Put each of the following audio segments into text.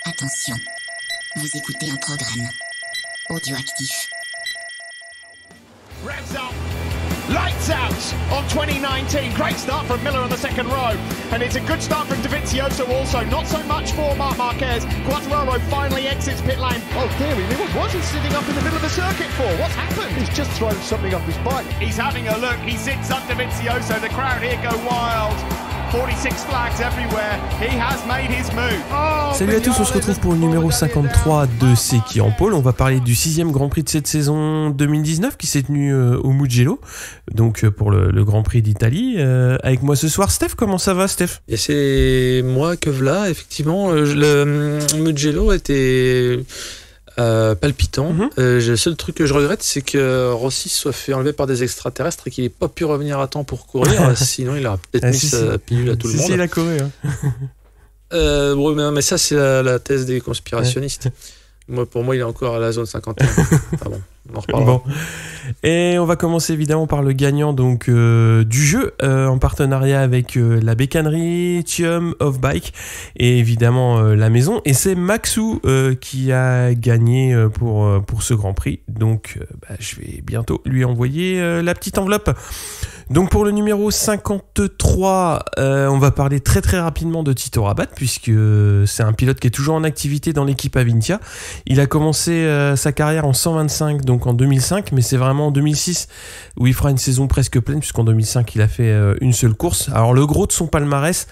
Attention, vous écoutez un programme audioactif. Revs up, lights out on 2019. Great start from Miller on the second row, and it's a good start from Dovizioso also. Not so much for Marc Marquez. Quartararo finally exits pit lane. Oh dearie me, what was he sitting up in the middle of the circuit for? What's happened? He's just thrown something off his bike. He's having a look. He sits up Dovizioso. The crowd here go wild. 46 flags everywhere. He has made his move. Oh, salut à tous, on se retrouve pour le numéro 53 de C'est qui en pôle. On va parler du 6e Grand Prix de cette saison 2019 qui s'est tenu au Mugello, donc pour le Grand Prix d'Italie. Avec moi ce soir, Steph. Comment ça va, Steph? Et c'est moi que voilà, effectivement. Le Mugello était palpitant. Le seul truc que je regrette, c'est que Rossi soit fait enlever par des extraterrestres et qu'il n'ait pas pu revenir à temps pour courir. Sinon, il aurait peut-être mis sa pilule à tout le monde. Si, il a couru. Bon, mais ça, c'est la thèse des conspirationnistes. Ouais. Pour moi, il est encore à la zone 51. Ah bon, on en reparlera. Bon. Et on va commencer évidemment par le gagnant donc, du jeu en partenariat avec la bécannerie Thium of Bike et évidemment la maison. Et c'est Maxou qui a gagné pour ce Grand Prix. Donc je vais bientôt lui envoyer la petite enveloppe. Donc pour le numéro 53, on va parler très très rapidement de Tito Rabat puisque c'est un pilote qui est toujours en activité dans l'équipe Avintia. Il a commencé sa carrière en 125, donc en 2005, mais c'est vraiment en 2006 où il fera une saison presque pleine puisqu'en 2005 il a fait une seule course. Alors le gros de son palmarès,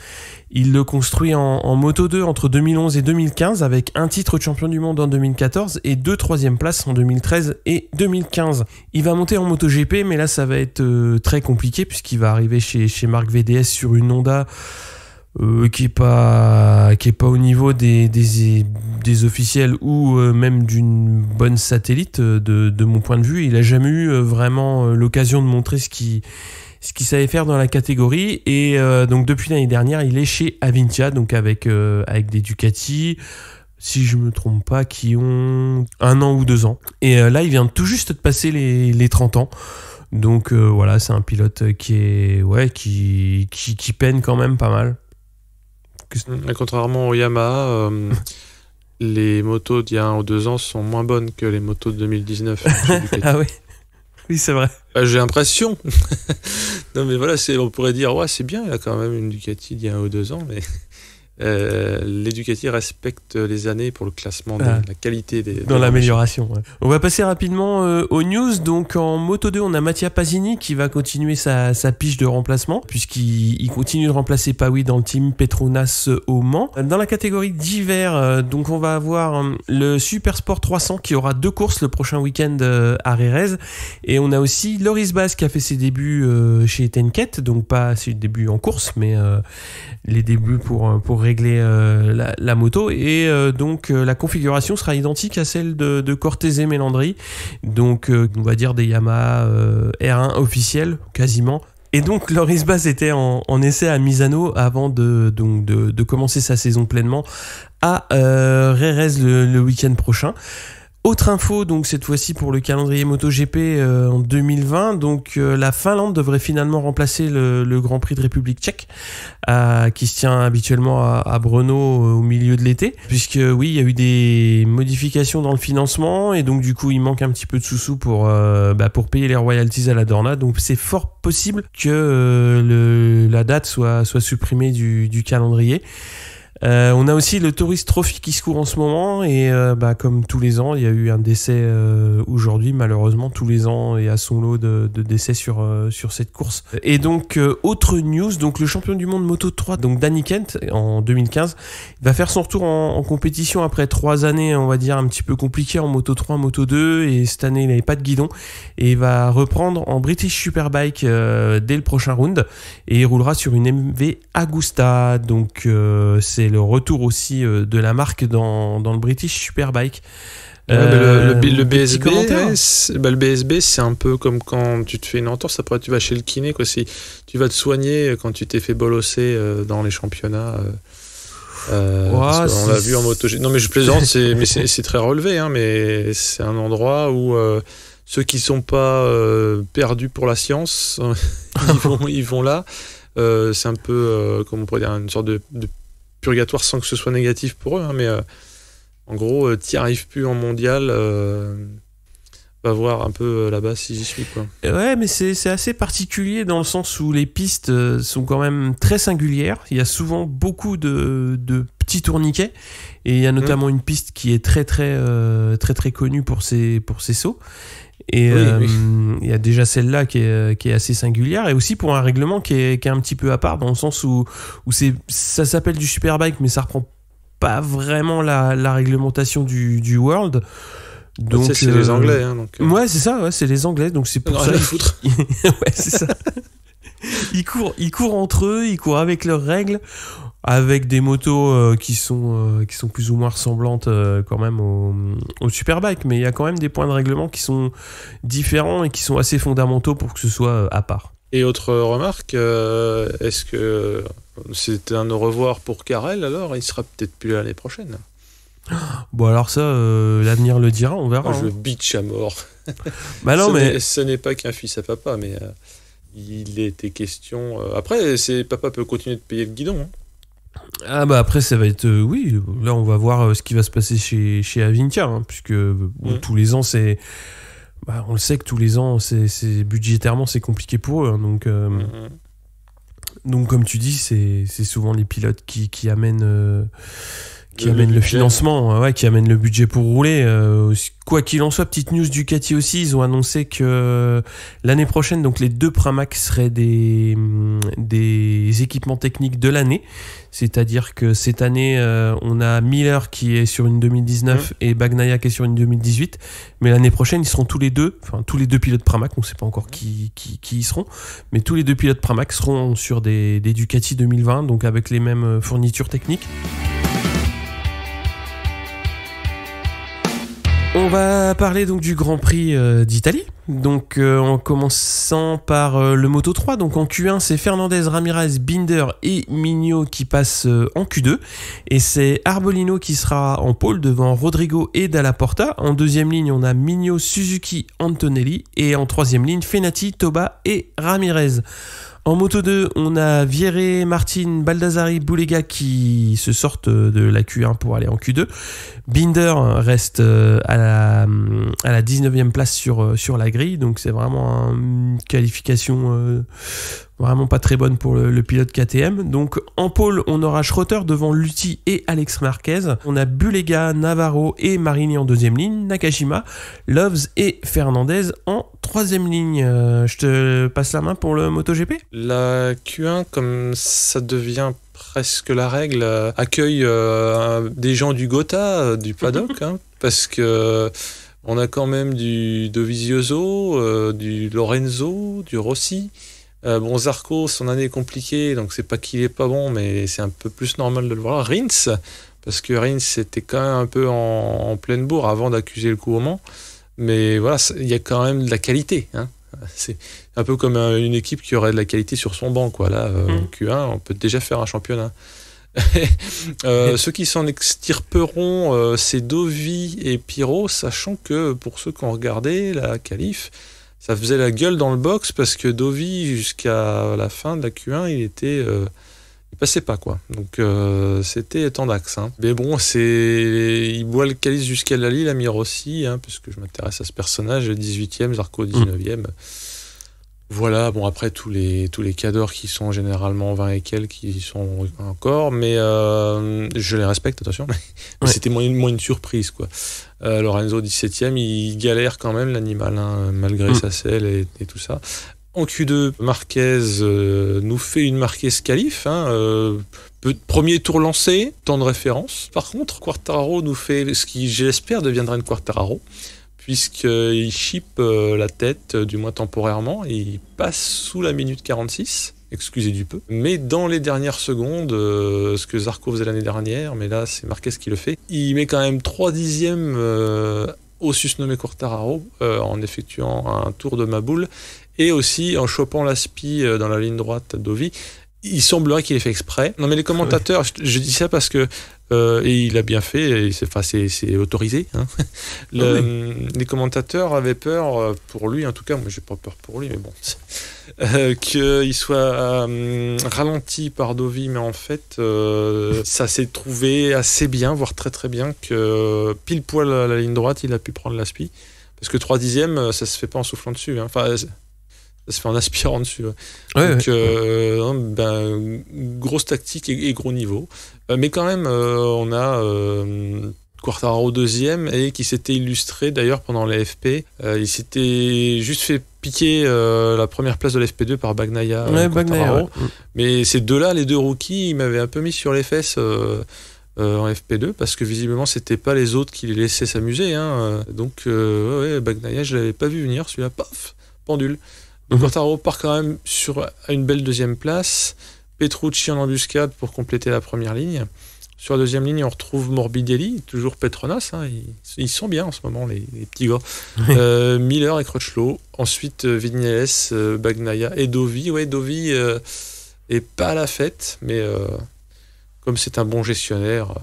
il le construit en Moto 2 entre 2011 et 2015 avec un titre de champion du monde en 2014 et 2 troisième places en 2013 et 2015. Il va monter en MotoGP, mais là ça va être très compliqué puisqu'il va arriver chez Marc VDS sur une Honda qui est pas au niveau des officiels ou même d'une bonne satellite de mon point de vue. Il a jamais eu vraiment l'occasion de montrer ce qu'il savait faire dans la catégorie et donc depuis l'année dernière il est chez Avintia, donc avec des Ducati, si je me trompe pas, qui ont 1 an ou 2 ans et là il vient tout juste de passer les 30 ans. Donc voilà, c'est un pilote qui peine quand même pas mal. Contrairement au Yamaha, les motos d'il y a 1 ou 2 ans sont moins bonnes que les motos de 2019. Ah oui. Oui, c'est vrai. J'ai l'impression. Non, mais voilà, on pourrait dire, ouais, c'est bien, il a quand même une Ducati d'il y a 1 ou 2 ans, mais les Ducati respectent les années pour le classement de la qualité dans l'amélioration. Ouais. On va passer rapidement aux news. Donc en Moto 2, on a Mattia Pasini qui va continuer sa pige de remplacement puisqu'il continue de remplacer Pawi dans le team Petronas au Mans. Dans la catégorie d'hiver, donc on va avoir le Super Sport 300 qui aura 2 courses le prochain week-end à Rérez, et on a aussi Loris Baz qui a fait ses débuts chez Tenket, donc pas ses débuts en course, mais les débuts pour régler la moto, et donc la configuration sera identique à celle de Cortese Melandri, donc on va dire des Yamaha R1 officiels quasiment. Et donc Loris Baz était en essai à Misano avant de commencer sa saison pleinement à Rérez le week-end prochain. Autre info, donc cette fois-ci pour le calendrier MotoGP en 2020, donc la Finlande devrait finalement remplacer le Grand Prix de République tchèque qui se tient habituellement à Brno au milieu de l'été, puisque oui, il y a eu des modifications dans le financement et donc du coup il manque un petit peu de sous-sous pour payer les royalties à la Dorna, donc c'est fort possible que la date soit supprimée du calendrier. On a aussi le Tourist Trophy qui se court en ce moment et comme tous les ans il y a eu un décès aujourd'hui, malheureusement tous les ans il y a son lot de décès sur cette course. Et donc autre news, donc le champion du monde Moto 3, donc Danny Kent en 2015 va faire son retour en compétition après 3 années on va dire un petit peu compliquées en Moto 3, Moto 2, et cette année il n'avait pas de guidon et il va reprendre en British Superbike dès le prochain round et il roulera sur une MV Agusta, donc c'est le retour aussi de la marque dans le British Superbike. Le BSB, le BSB, c'est un peu comme quand tu te fais une entorse, après tu vas chez le kiné, quoi. Si tu vas te soigner quand tu t'es fait bolosser dans les championnats. On l'a vu en moto. Non, mais je plaisante, c'est très relevé, hein, mais c'est un endroit où ceux qui sont pas perdus pour la science, ils vont là. C'est un peu, comment on pourrait dire, une sorte de purgatoire sans que ce soit négatif pour eux, hein, mais En gros, t'y arrives plus en mondial, va voir un peu là-bas si j'y suis, quoi. Ouais, mais c'est assez particulier dans le sens où les pistes sont quand même très singulières. Il y a souvent beaucoup de petits tourniquets et il y a notamment une piste qui est très connue pour ses sauts. Et il y a déjà celle-là qui est assez singulière et aussi pour un règlement qui est un petit peu à part dans le sens où ça s'appelle du Superbike mais ça reprend pas vraiment la réglementation du World. Donc, c'est les Anglais. Hein, donc, Ouais, c'est ça, c'est les Anglais. Donc c'est pour ça. Rien à foutre. Ouais, c'est ça. Ils courent entre eux, ils courent avec leurs règles, avec des motos qui sont plus ou moins ressemblantes quand même au Superbike. Mais il y a quand même des points de règlement qui sont différents et qui sont assez fondamentaux pour que ce soit à part. Et autre remarque, est-ce que c'est un au revoir pour Carrel alors? Il sera peut-être plus là l'année prochaine. Bon alors ça, l'avenir le dira, on verra. Je le bitch à mort. Bah non, mais ce n'est pas qu'un fils à papa, mais il était question. Après, papa peut continuer de payer le guidon. Hein. Ah bah après ça va être oui, là on va voir ce qui va se passer chez Avintia, hein, puisque tous les ans c'est. Bah, on le sait que tous les ans, c'est budgétairement c'est compliqué pour eux, hein, donc comme tu dis, c'est souvent les pilotes qui amènent. Qui amène le financement, qui amène le budget pour rouler. Quoi qu'il en soit, petite news Ducati aussi, ils ont annoncé que l'année prochaine, donc les 2 Pramac seraient des équipements techniques de l'année. C'est-à-dire que cette année, on a Miller qui est sur une 2019 et Bagnaia qui est sur une 2018. Mais l'année prochaine, ils seront tous les deux pilotes Pramac, on ne sait pas encore qui y seront, mais tous les 2 pilotes Pramac seront sur des Ducati 2020, donc avec les mêmes fournitures techniques. On va parler donc du Grand Prix d'Italie. Donc en commençant par le Moto 3. Donc en Q1, c'est Fernandez, Ramirez, Binder et Mignot qui passent en Q2. Et c'est Arbolino qui sera en pole devant Rodrigo et Dalla Porta. En deuxième ligne, on a Mignot, Suzuki, Antonelli. Et en troisième ligne, Fenati, Toba et Ramirez. En Moto 2, on a Vieré, Martin, Baldassari, Boulega qui se sortent de la Q1 pour aller en Q2. Binder reste à la 19e place sur la grille, donc c'est vraiment une qualification vraiment pas très bonne pour le pilote KTM. Donc en pole, on aura Schroeter devant Lutti et Alex Marquez. On a Bulega, Navarro et Marini en deuxième ligne, Nakashima, Loves et Fernandez en troisième ligne. Je te passe la main pour le MotoGP. La Q1, comme ça devient presque la règle, accueille des gens du Gotha, du paddock, hein, parce que on a quand même du Dovizioso, du Lorenzo, du Rossi. Zarco, son année est compliquée, donc c'est pas qu'il est pas bon, mais c'est un peu plus normal de le voir. Rins, parce que Rins était quand même un peu en pleine bourre avant d'accuser le coup au Mans. Mais voilà, il y a quand même de la qualité. Hein. C'est un peu comme une équipe qui aurait de la qualité sur son banc, quoi. Là, en Q1, on peut déjà faire un championnat. Ceux qui s'en extirperont, c'est Dovi et Pirot, sachant que pour ceux qui ont regardé la qualif, ça faisait la gueule dans le box parce que Dovi, jusqu'à la fin de la Q1, il passait pas, quoi. Donc c'était tendax. Hein. Mais bon, il boit le calice jusqu'à la Lille, Amir aussi, hein, parce que je m'intéresse à ce personnage, 18e, Zarco 19e. Voilà, bon, après tous les cadors qui sont généralement 20 et quelques qui sont encore, mais je les respecte, attention, mais c'était moins une surprise, quoi. Lorenzo 17e, il galère quand même, l'animal, hein, malgré sa selle et tout ça. En Q2, Marquez nous fait une Marquez qualif, hein, premier tour lancé, temps de référence. Par contre, Quartararo nous fait ce qui, j'espère, deviendra une Quartararo, puisqu'il chip la tête, du moins temporairement, et il passe sous la minute 46, excusez du peu. Mais dans les dernières secondes, ce que Zarco faisait l'année dernière, mais là c'est Marquez qui le fait, il met quand même 3 dixièmes au susnommé Quartararo en effectuant un tour de Maboule, et aussi en chopant l'aspi dans la ligne droite à Dovi. il semblerait qu'il ait fait exprès. Non, mais les commentateurs, je dis ça parce que et il a bien fait, c'est autorisé. Hein. Les commentateurs avaient peur pour lui, en tout cas, moi j'ai pas peur pour lui, mais bon, qu'il soit ralenti par Dovi, mais en fait, ça s'est trouvé assez bien, voire très très bien, que pile poil à la ligne droite, il a pu prendre l'aspi, parce que 3 dixièmes, ça se fait pas en soufflant dessus. Hein. Enfin, ça se fait en aspirant dessus. Ouais. Donc, grosse tactique et gros niveau. Mais quand même, on a Quartararo deuxième et qui s'était illustré d'ailleurs pendant la FP. Il s'était juste fait piquer la première place de la FP2 par Bagnaia. Bagnaia. Mais ces deux-là, les 2 rookies, ils m'avaient un peu mis sur les fesses en FP2 parce que visiblement, c'était pas les autres qui les laissaient s'amuser. Hein. Donc, Bagnaia, je l'avais pas vu venir. Celui-là, paf, pendule. Donc Quartararo part quand même à une belle deuxième place. Petrucci en embuscade pour compléter la première ligne. Sur la deuxième ligne, on retrouve Morbidelli, toujours Petronas. Hein, ils sont bien en ce moment, les petits gars. Miller et Crutchlow. Ensuite, Vignales, Bagnaia et Dovi. Ouais, Dovi est pas à la fête, mais comme c'est un bon gestionnaire,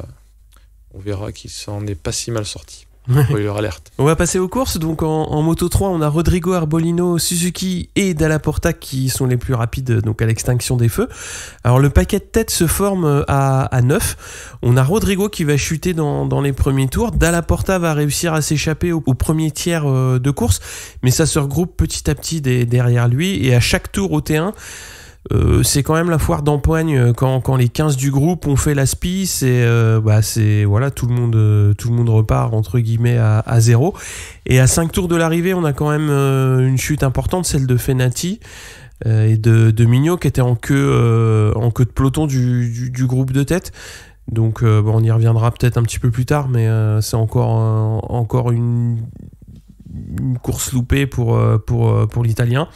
on verra qu'il s'en est pas si mal sorti. Spoiler alerte. On va passer aux courses. Donc en Moto 3, on a Rodrigo Arbolino, Suzuki et Dalla Porta qui sont les plus rapides, donc à l'extinction des feux. Alors le paquet de tête se forme à 9. On a Rodrigo qui va chuter dans les premiers tours. Dalla Porta va réussir à s'échapper au premier tiers de course, mais ça se regroupe petit à petit derrière lui, et à chaque tour au T1, c'est quand même la foire d'empoigne quand les 15 du groupe ont fait l'aspi, c'est voilà, tout le monde repart entre guillemets à 0, et à 5 tours de l'arrivée, on a quand même une chute importante, celle de Fenati et de Mignot qui était en queue de peloton du groupe de tête. Donc on y reviendra peut-être un petit peu plus tard, mais c'est encore une course loupée pour l'Italien.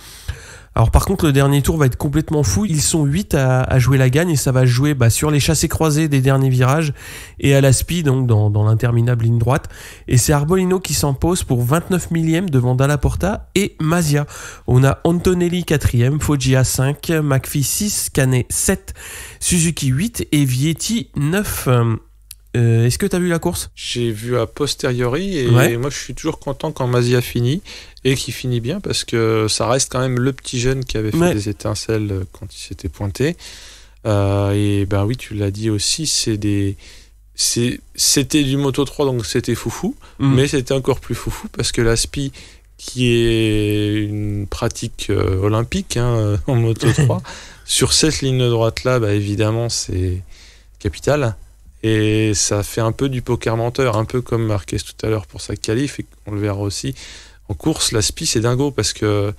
Alors par contre, le dernier tour va être complètement fou. Ils sont 8 à jouer la gagne, et ça va jouer sur les chassés croisés des derniers virages et à l'aspi, donc dans l'interminable ligne droite. Et c'est Arbolino qui s'impose pour 29 millième devant Dalla Porta et Masia. On a Antonelli 4e, Foggia 5, McPhee 6, Canet 7, Suzuki 8 et Vietti 9. Est-ce que tu as vu la course ? J'ai vu a posteriori, et moi je suis toujours content quand Masia finit, et qu'il finit bien, parce que ça reste quand même le petit jeune qui avait fait des étincelles quand il s'était pointé. Et ben oui, tu l'as dit aussi, c'était du Moto 3, donc c'était foufou, mais c'était encore plus foufou parce que l'aspi, qui est une pratique olympique en Moto 3, sur cette ligne droite là, évidemment c'est capital. Et ça fait un peu du poker menteur, un peu comme Marquez tout à l'heure pour sa qualif, et on le verra aussi en course. L'aspi, c'est dingo parce que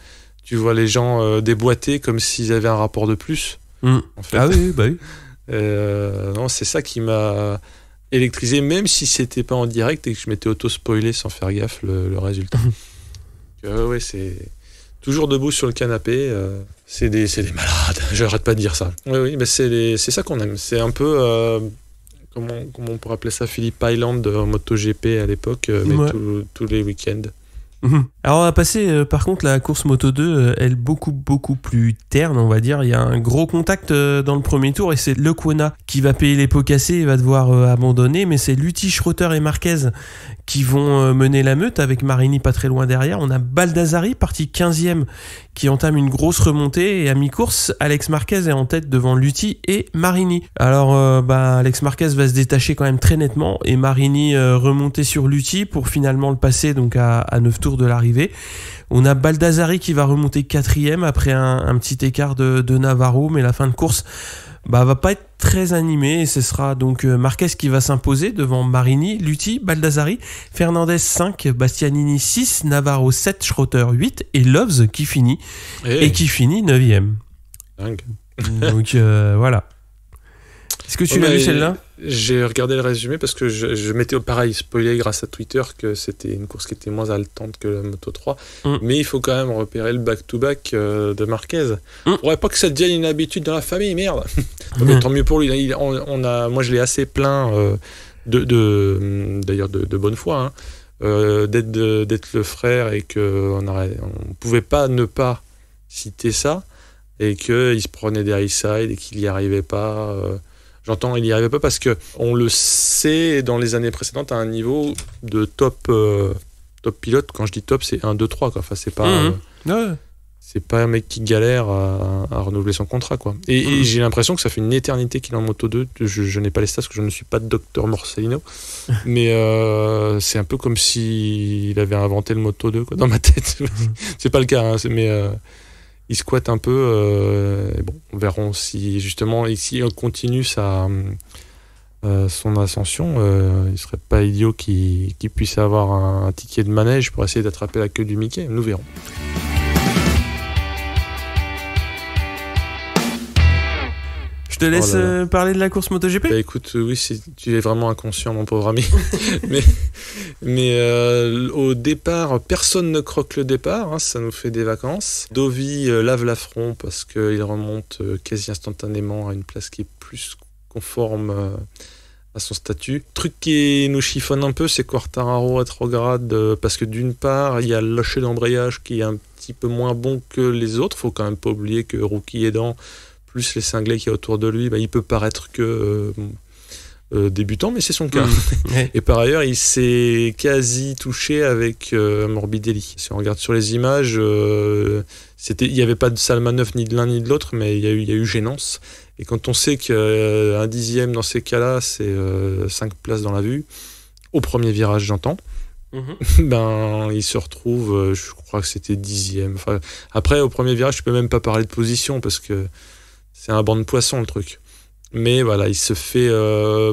tu vois les gens déboîter comme s'ils avaient un rapport de plus. En fait. Ah oui. Non, c'est ça qui m'a électrisé, même si c'était pas en direct et que je m'étais auto-spoilé sans faire gaffe le résultat. Ouais, c'est toujours debout sur le canapé. C'est des malades. J'arrête pas de dire ça. Oui, mais c'est ça qu'on aime. C'est un peu comment on pourrait appeler ça, Philippe Island en MotoGP à l'époque, mais tous les week-ends. Alors on va passer par contre la course Moto 2, elle beaucoup plus terne, on va dire. Il y a un gros contact dans le premier tour, et c'est Lecuona qui va payer les pots cassés et va devoir abandonner, mais c'est Lutti, Schroeter et Marquez qui vont mener la meute, avec Marini pas très loin derrière. On a Baldassari parti 15e qui entame une grosse remontée, et à mi-course Alex Marquez est en tête devant Lutti et Marini. Alors Alex Marquez va se détacher quand même très nettement, et Marini remonter sur Lutti pour finalement le passer donc à 9 tours de l'arrivée. On a Baldassari qui va remonter 4e après un petit écart de Navarro, mais la fin de course va pas être très animée, et ce sera donc Marquez qui va s'imposer devant Marini, Lutti, Baldassari, Fernandez 5, Bastianini 6, Navarro 7, Schroeter 8 et Loves qui finit et qui finit 9e. Dingue. Donc voilà. Est-ce que tu l'as vu celle-là ? J'ai regardé le résumé parce que je m'étais pareil spoilé grâce à Twitter que c'était une course qui était moins haletante que la Moto 3, mais il faut quand même repérer le back-to-back de Marquez. Faudrait pas que ça devienne une habitude dans la famille, merde. Mais tant mieux pour lui. Moi je l'ai assez plaint d'ailleurs de bonne foi d'être le frère, et qu'on pouvait pas ne pas citer ça. et qu'il se prenait des high side et qu'il n'y arrivait pas. J'entends, il n'y arrivait pas parce que on le sait dans les années précédentes à un niveau de top pilote. Quand je dis top, c'est 1, 2, 3 quoi. Enfin, c'est pas c'est pas un mec qui galère à renouveler son contrat quoi. Et j'ai l'impression que ça fait une éternité qu'il est en Moto 2. Je n'ai pas les stats parce que je ne suis pas Dr Morcellino, mais c'est un peu comme s'il avait inventé le Moto 2 quoi, dans ma tête. C'est pas le cas, hein, mais il squatte un peu. Bon, on verra si justement ici on continue son ascension. Il serait pas idiot qu'il puisse avoir un ticket de manège pour essayer d'attraper la queue du Mickey. Nous verrons. Je te laisse parler de la course MotoGP. Bah écoute, oui, tu es vraiment inconscient, mon pauvre ami. mais au départ, personne ne croque le départ. Hein, ça nous fait des vacances. Dovi lave l'affront parce qu'il remonte quasi instantanément à une place qui est plus conforme à son statut. Truc qui nous chiffonne un peu, c'est Quartararo rétrograde parce que d'une part, il y a le lâcher d'embrayage qui est un petit peu moins bon que les autres. Faut quand même pas oublier que rookie aidant, plus les cinglés qu'il y a autour de lui, il peut paraître que débutant, mais c'est son cas. Et par ailleurs, il s'est quasi touché avec Morbidelli. Si on regarde sur les images, il n'y avait pas de sale manœuvre ni de l'un ni de l'autre, mais il y a eu gênance. Et quand on sait qu'un dixième dans ces cas-là, c'est 5 places dans la vue, au premier virage, j'entends, il se retrouve, je crois que c'était 10e. Enfin, après, au premier virage, je peux même pas parler de position parce que c'est un banc de poisson le truc. Mais voilà, il se fait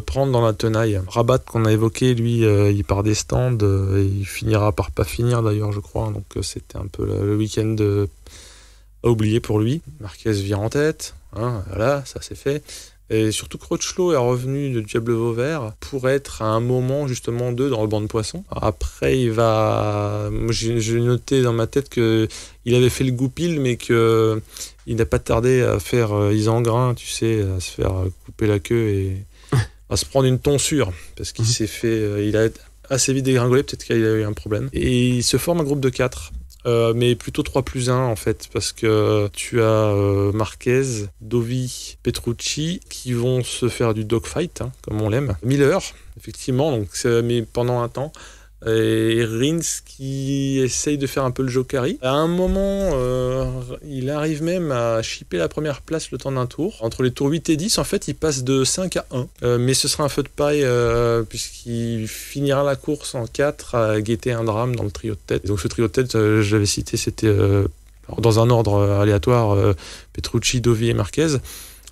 prendre dans la tenaille. Rabat qu'on a évoqué, lui, il part des stands, il finira par pas finir d'ailleurs, je crois. Donc c'était un peu le week-end à oublier pour lui. Marquez vient en tête, hein, voilà, ça c'est fait. Et surtout Crutchlow est revenu de Diable Vauvert pour être à un moment justement 2 dans le banc de poisson. Après il va... Moi, j'ai noté dans ma tête qu'il avait fait le goupil mais qu'il n'a pas tardé à faire Isengrin, tu sais, à se faire couper la queue et à se prendre une tonsure parce qu'il s'est fait... il a assez vite dégringolé, peut-être qu'il a eu un problème. Et il se forme un groupe de 4. Mais plutôt 3+1 en fait, parce que tu as Marquez, Dovi, Petrucci qui vont se faire du dogfight, hein, comme on l'aime. Miller, effectivement, donc mais pendant un temps. Et Rins qui essaye de faire un peu le jokari. À un moment, il arrive même à chipper la première place le temps d'un tour. Entre les tours 8 et 10, en fait, il passe de 5 à 1. Mais ce sera un feu de paille puisqu'il finira la course en 4 à guetter un drame dans le trio de tête. Et donc ce trio de tête, je l'avais cité, c'était dans un ordre aléatoire, Petrucci, Dovi et Marquez.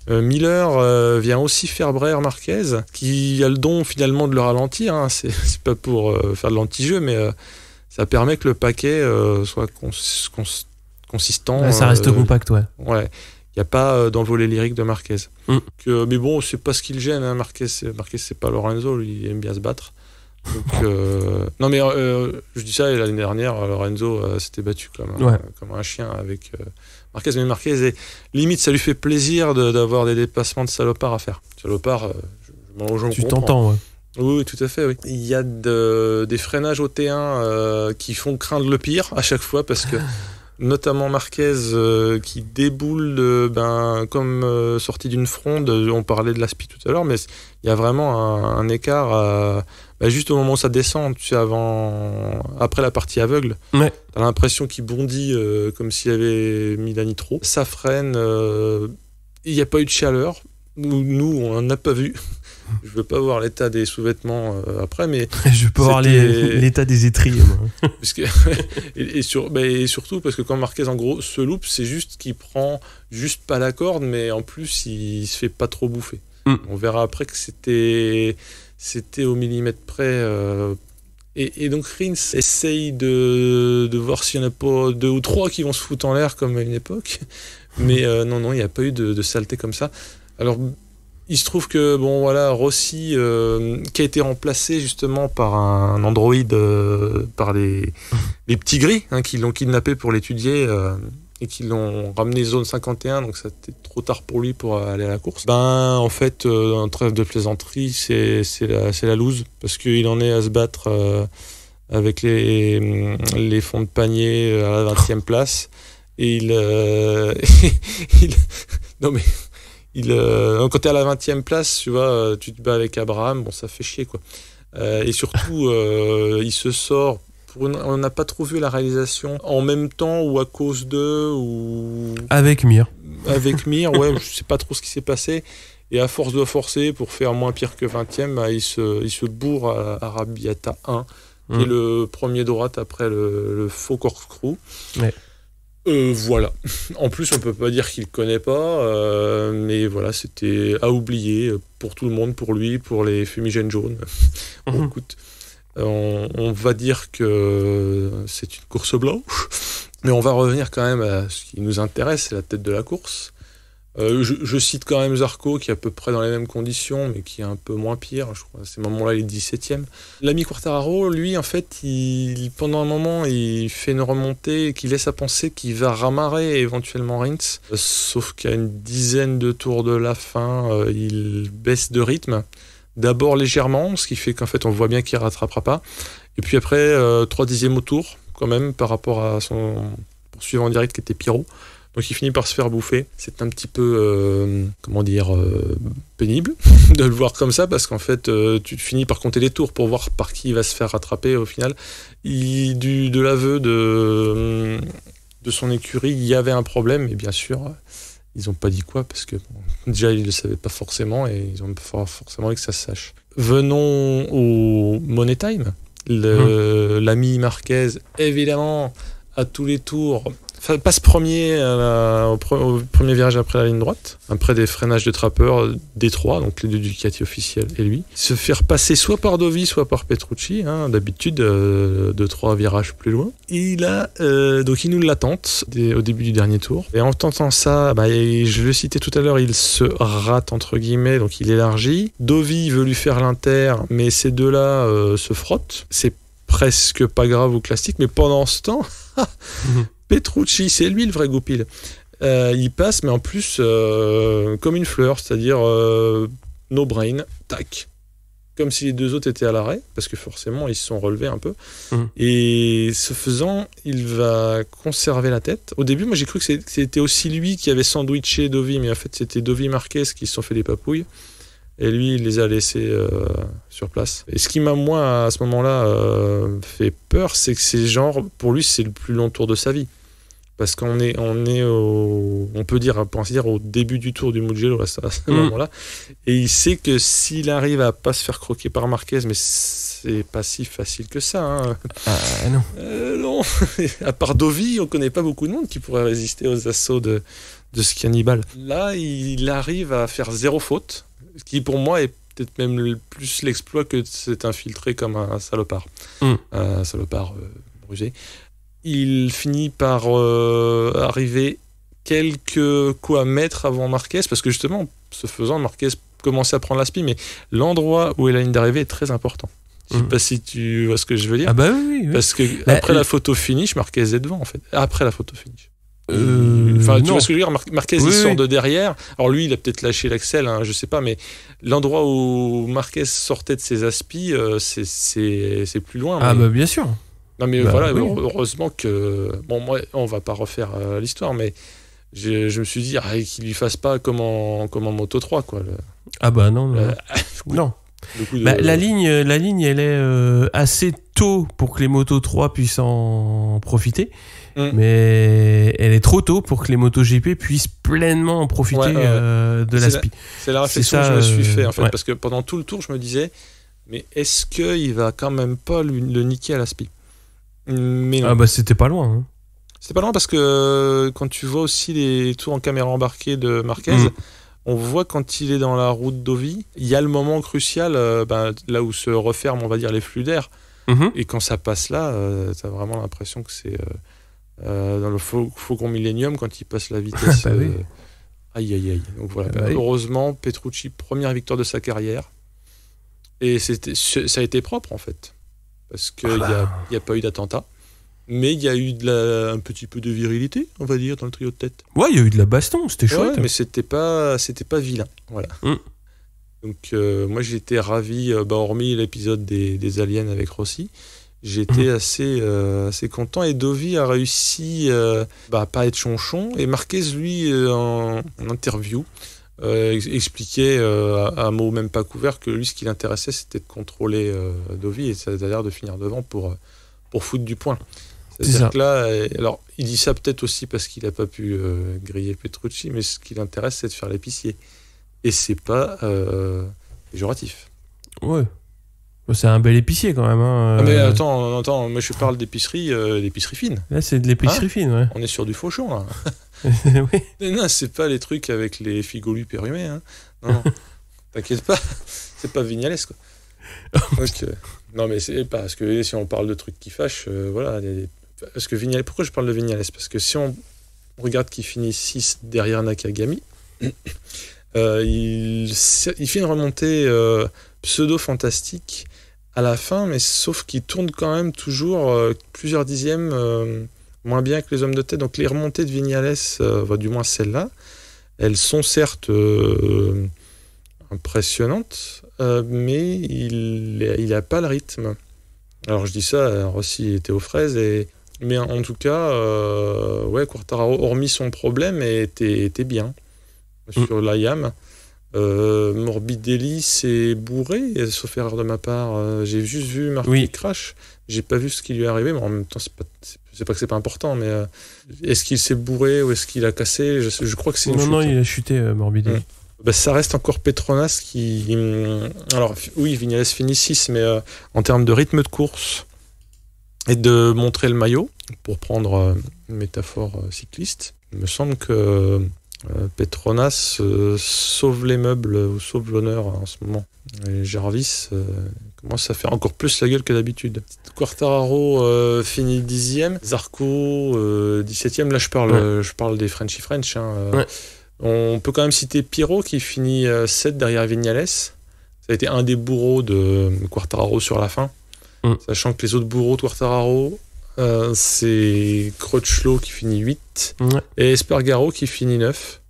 Miller vient aussi faire braire Marquez, qui a le don finalement de le ralentir, hein. C'est pas pour faire de l'anti-jeu, mais ça permet que le paquet soit consistant. Ouais, ça reste compact, ouais. Ouais. Il n'y a pas d'envolée lyrique de Marquez. Mais bon, c'est pas ce qui le gêne, hein. Marquez, c'est pas Lorenzo, lui, il aime bien se battre. Donc, non, mais je dis ça, et l'année dernière, Lorenzo s'était battu comme un chien avec Marquez. Mais Marquez, et limite, ça lui fait plaisir d'avoir des dépassements de salopard à faire. Salopard, tu t'entends, ouais. Oui, tout à fait, oui. Il y a des freinages au T1 qui font craindre le pire à chaque fois parce que notamment Marquez qui déboule comme sorti d'une fronde. On parlait de l'aspi tout à l'heure, mais il y a vraiment un écart juste au moment où ça descend, tu sais, après la partie aveugle. Ouais. T'as l'impression qu'il bondit comme s'il avait mis la nitro. Ça freine, il n'y a pas eu de chaleur. Nous, on n'en a pas vu. Je veux pas voir l'état des sous-vêtements après, mais je veux pas voir l'état des étriers. Parce que, et surtout parce que quand Marquez en gros se loupe, c'est juste qu'il prend juste pas la corde, mais en plus il se fait pas trop bouffer. On verra après que c'était au millimètre près. Et donc Rins essaye de voir s'il y en a pas 2 ou 3 qui vont se foutre en l'air comme à une époque, mais non, il n'y a pas eu de saleté comme ça. Alors il se trouve que Rossi qui a été remplacé justement par un androïde par les petits gris, hein, qui l'ont kidnappé pour l'étudier et qui l'ont ramené zone 51, donc c'était trop tard pour lui pour aller à la course. En fait, un trêve de plaisanterie, c'est la loose, parce qu'il en est à se battre avec les fonds de panier à la 20e place. Et non mais quand t'es à la 20e place, tu vois, tu te bats avec Abraham, bon ça fait chier quoi. Et surtout, il se sort. On n'a pas trop vu la réalisation en même temps ou à cause d'eux ou avec Mir. Avec Mir, ouais, je sais pas trop ce qui s'est passé. Et à force de forcer pour faire moins pire que 20e, bah, il se bourre à Arabiata 1, qui est le premier droite après le faux corkscrew. Ouais. Voilà. En plus, on peut pas dire qu'il connaît pas, mais voilà, c'était à oublier pour tout le monde, pour lui, pour les fumigènes jaunes. Bon, écoute, on va dire que c'est une course blanche, mais on va revenir quand même à ce qui nous intéresse, c'est la tête de la course. Je cite quand même Zarco qui est à peu près dans les mêmes conditions mais qui est un peu moins pire, je crois à ces moments-là il est 17e. L'ami Quartararo, lui en fait, pendant un moment il fait une remontée qui laisse à penser qu'il va ramarrer éventuellement Rins, sauf qu'à une dizaine de tours de la fin il baisse de rythme, d'abord légèrement, ce qui fait qu'en fait on voit bien qu'il ne rattrapera pas, et puis après 3/10 au tour quand même par rapport à son poursuivant en direct qui était Pirot. Donc il finit par se faire bouffer. C'est un petit peu, pénible de le voir comme ça, parce qu'en fait, tu finis par compter les tours pour voir par qui il va se faire rattraper au final. De l'aveu de son écurie, il y avait un problème, et bien sûr, ils n'ont pas dit quoi, parce que déjà, ils ne le savaient pas forcément, et ils ont pas forcément envie que ça se sache. Venons au Money Time. L'ami Marquez, évidemment, à tous les tours... passe premier au premier virage après la ligne droite, après des freinages de trappeurs des trois, donc les deux Ducati officiels et lui. Se faire passer soit par Dovi, soit par Petrucci, d'habitude, 2-3 virages plus loin. Et là, donc il nous l'attente au début du dernier tour. Et en tentant ça, je le citais tout à l'heure, il se rate entre guillemets, donc il élargit. Dovi veut lui faire l'inter, mais ces deux-là se frottent. C'est presque pas grave ou classique, mais pendant ce temps... Petrucci, c'est lui le vrai goupil. Il passe, mais en plus, comme une fleur, c'est-à-dire no brain, tac. Comme si les deux autres étaient à l'arrêt, parce que forcément, ils se sont relevés un peu. Et ce faisant, il va conserver la tête. Au début, moi, j'ai cru que c'était aussi lui qui avait sandwiché Dovi, mais en fait, c'était Dovi Marquez qui se sont fait des papouilles. Et lui, il les a laissés sur place. Et ce qui m'a, moi, à ce moment-là, fait peur, c'est que c'est genre, pour lui, c'est le plus long tour de sa vie. Parce qu'on est on peut dire, pour ainsi dire, au début du tour du Mugello, à ce moment-là. Et il sait que s'il arrive à pas se faire croquer par Marquez, mais c'est pas si facile que ça. Non. Non. À part Dovi, on connaît pas beaucoup de monde qui pourrait résister aux assauts de ce cannibale. Là, il arrive à faire 0 faute. Ce qui pour moi est peut-être même plus l'exploit que de s'être infiltré comme un salopard. Un salopard brusé. Il finit par arriver quelques mètres avant Marquez, parce que justement, ce faisant, Marquez commençait à prendre la spi, mais l'endroit où est la ligne d'arrivée est très important. Je sais pas si tu vois ce que je veux dire. Ah bah oui. Parce que après la photo finish, Marquez est devant en fait. Après la photo finish. Tu vois ce que je veux dire, Marquez il sort de derrière. Alors lui il a peut-être lâché l'axel, je sais pas, mais l'endroit où Marquez sortait de ses aspis, c'est plus loin. Bah bien sûr. Non mais voilà, oui. Heureusement que moi on va pas refaire l'histoire, mais je me suis dit qu'il lui fasse pas comme en Moto 3 quoi. Non. Non. La ligne elle est assez tôt pour que les Moto 3 puissent en profiter. Mais elle est trop tôt pour que les MotoGP puissent pleinement en profiter de l'aspi. C'est la réflexion que je me suis fait en fait, parce que pendant tout le tour je me disais, mais est-ce qu'il va quand même pas le niquer à l'aspi? Mais non. C'était pas loin. C'était pas loin parce que quand tu vois aussi les tours en caméra embarquée de Marquez, on voit quand il est dans la route d'Ovi, il y a le moment crucial là où se referment, on va dire, les flux d'air. Et quand ça passe là, t'as vraiment l'impression que c'est dans le Faucon Millennium quand il passe la vitesse. Aïe. Donc voilà. Heureusement, Petrucci, première victoire de sa carrière. Et ça a été propre en fait. Parce qu'il n'y a pas eu d'attentat. Mais il y a eu un petit peu de virilité, on va dire, dans le trio de tête. Ouais, il y a eu de la baston, c'était chouette. Mais c'était pas vilain. Voilà. Donc moi j'étais ravi, hormis l'épisode des aliens avec Rossi, J'étais assez content. Et Dovi a réussi à pas être chonchon. Et Marquez, lui, en interview, expliquait à mots même pas couverts que lui, ce qui l'intéressait, c'était de contrôler Dovi, et c'est-à-dire de finir devant pour foutre du point. C'est-à-dire que là, alors, il dit ça peut-être aussi parce qu'il n'a pas pu griller Petrucci, mais ce qui l'intéresse, c'est de faire l'épicier. Et c'est pas péjoratif. Ouais. C'est un bel épicier quand même. Hein. Ah mais attends, moi je parle d'épicerie fine. Là, c'est de l'épicerie fine, ouais. On est sur du fauchon, là. Oui. Mais non, c'est pas les trucs avec les figolus pérumés. Hein. Non, t'inquiète pas, c'est pas Vignales, quoi. Donc, non, mais c'est pas parce que si on parle de trucs qui fâchent, voilà. Parce que Vignales, pourquoi je parle de Vignales? Parce que si on regarde qu'il finit 6 derrière Nakagami, il fait une remontée pseudo-fantastique à la fin, mais sauf qu'il tourne quand même toujours plusieurs dixièmes moins bien que les hommes de tête. Donc les remontées de Vignales, du moins celles-là, elles sont certes impressionnantes, mais il n'a pas le rythme. Alors je dis ça, Rossi était aux fraises, mais en tout cas, Quartararo, hormis son problème, était bien sur la YAM. Morbidelli s'est bourré, sauf erreur de ma part. J'ai juste vu Marquez crash. J'ai pas vu ce qui lui est arrivé, mais en même temps, c'est pas que c'est pas important. Mais est-ce qu'il s'est bourré ou est-ce qu'il a cassé? Je crois que c'est une chute. Non, il a chuté, Morbidelli. Ça reste encore Petronas qui. Alors, oui, Vignales finit 6, mais en termes de rythme de course et de montrer le maillot, pour prendre une métaphore cycliste, il me semble que. Petronas sauve les meubles ou sauve l'honneur en ce moment. Et Jarvis commence à faire encore plus la gueule que d'habitude. Quartararo finit 10e, Zarco 17e. Là, je parle des Frenchy French. Hein. On peut quand même citer Pirot qui finit 7 derrière Vignales. Ça a été un des bourreaux de Quartararo sur la fin. Sachant que les autres bourreaux de Quartararo, c'est Crutchlow qui finit 8 et Espargaro qui finit 9.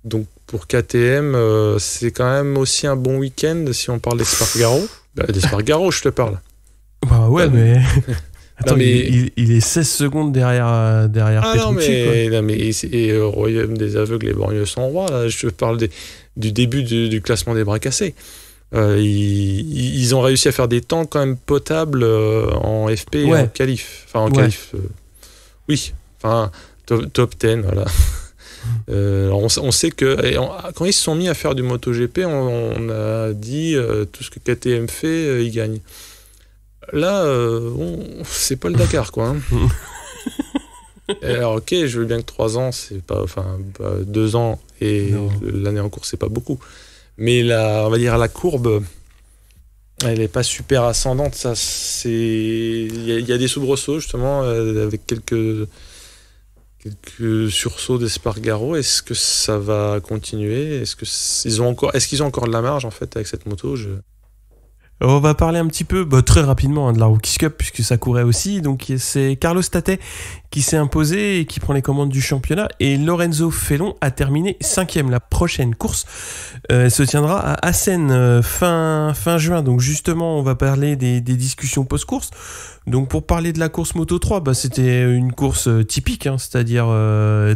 Donc pour KTM, c'est quand même aussi un bon week-end si on parle d'Espargaro. D'Espargaro, je te parle. Bah ouais, mais... Attends, mais... Il est 16 secondes derrière Petrucci. Non, mais c'est au royaume des aveugles, les borgneux sont rois. Là. Je te parle du début du classement des bras cassés. Ils ont réussi à faire des temps quand même potables en FP et en qualif. Enfin, en qualif. Oui, enfin, top 10, voilà. Alors on sait que quand ils se sont mis à faire du MotoGP, on a dit tout ce que KTM fait, ils gagnent. Là, c'est pas le Dakar, quoi. Hein. Alors, ok, je veux bien que 3 ans, c'est pas, 2 ans et l'année en cours, c'est pas beaucoup. Mais on va dire la courbe, elle est pas super ascendante. Ça, il y a des soubresauts justement avec quelques sursauts d'Espargaro. Est-ce que ça va continuer? Est-ce qu'ils ont encore de la marge en fait avec cette moto? On va parler un petit peu, très rapidement, de la Rookies Cup, puisque ça courait aussi. Donc, c'est Carlos Tattet qui s'est imposé et qui prend les commandes du championnat. Et Lorenzo Felon a terminé 5e. La prochaine course se tiendra à Assen fin juin. Donc, justement, on va parler des discussions post-course. Donc, pour parler de la course Moto 3, c'était une course typique, hein, c'est-à-dire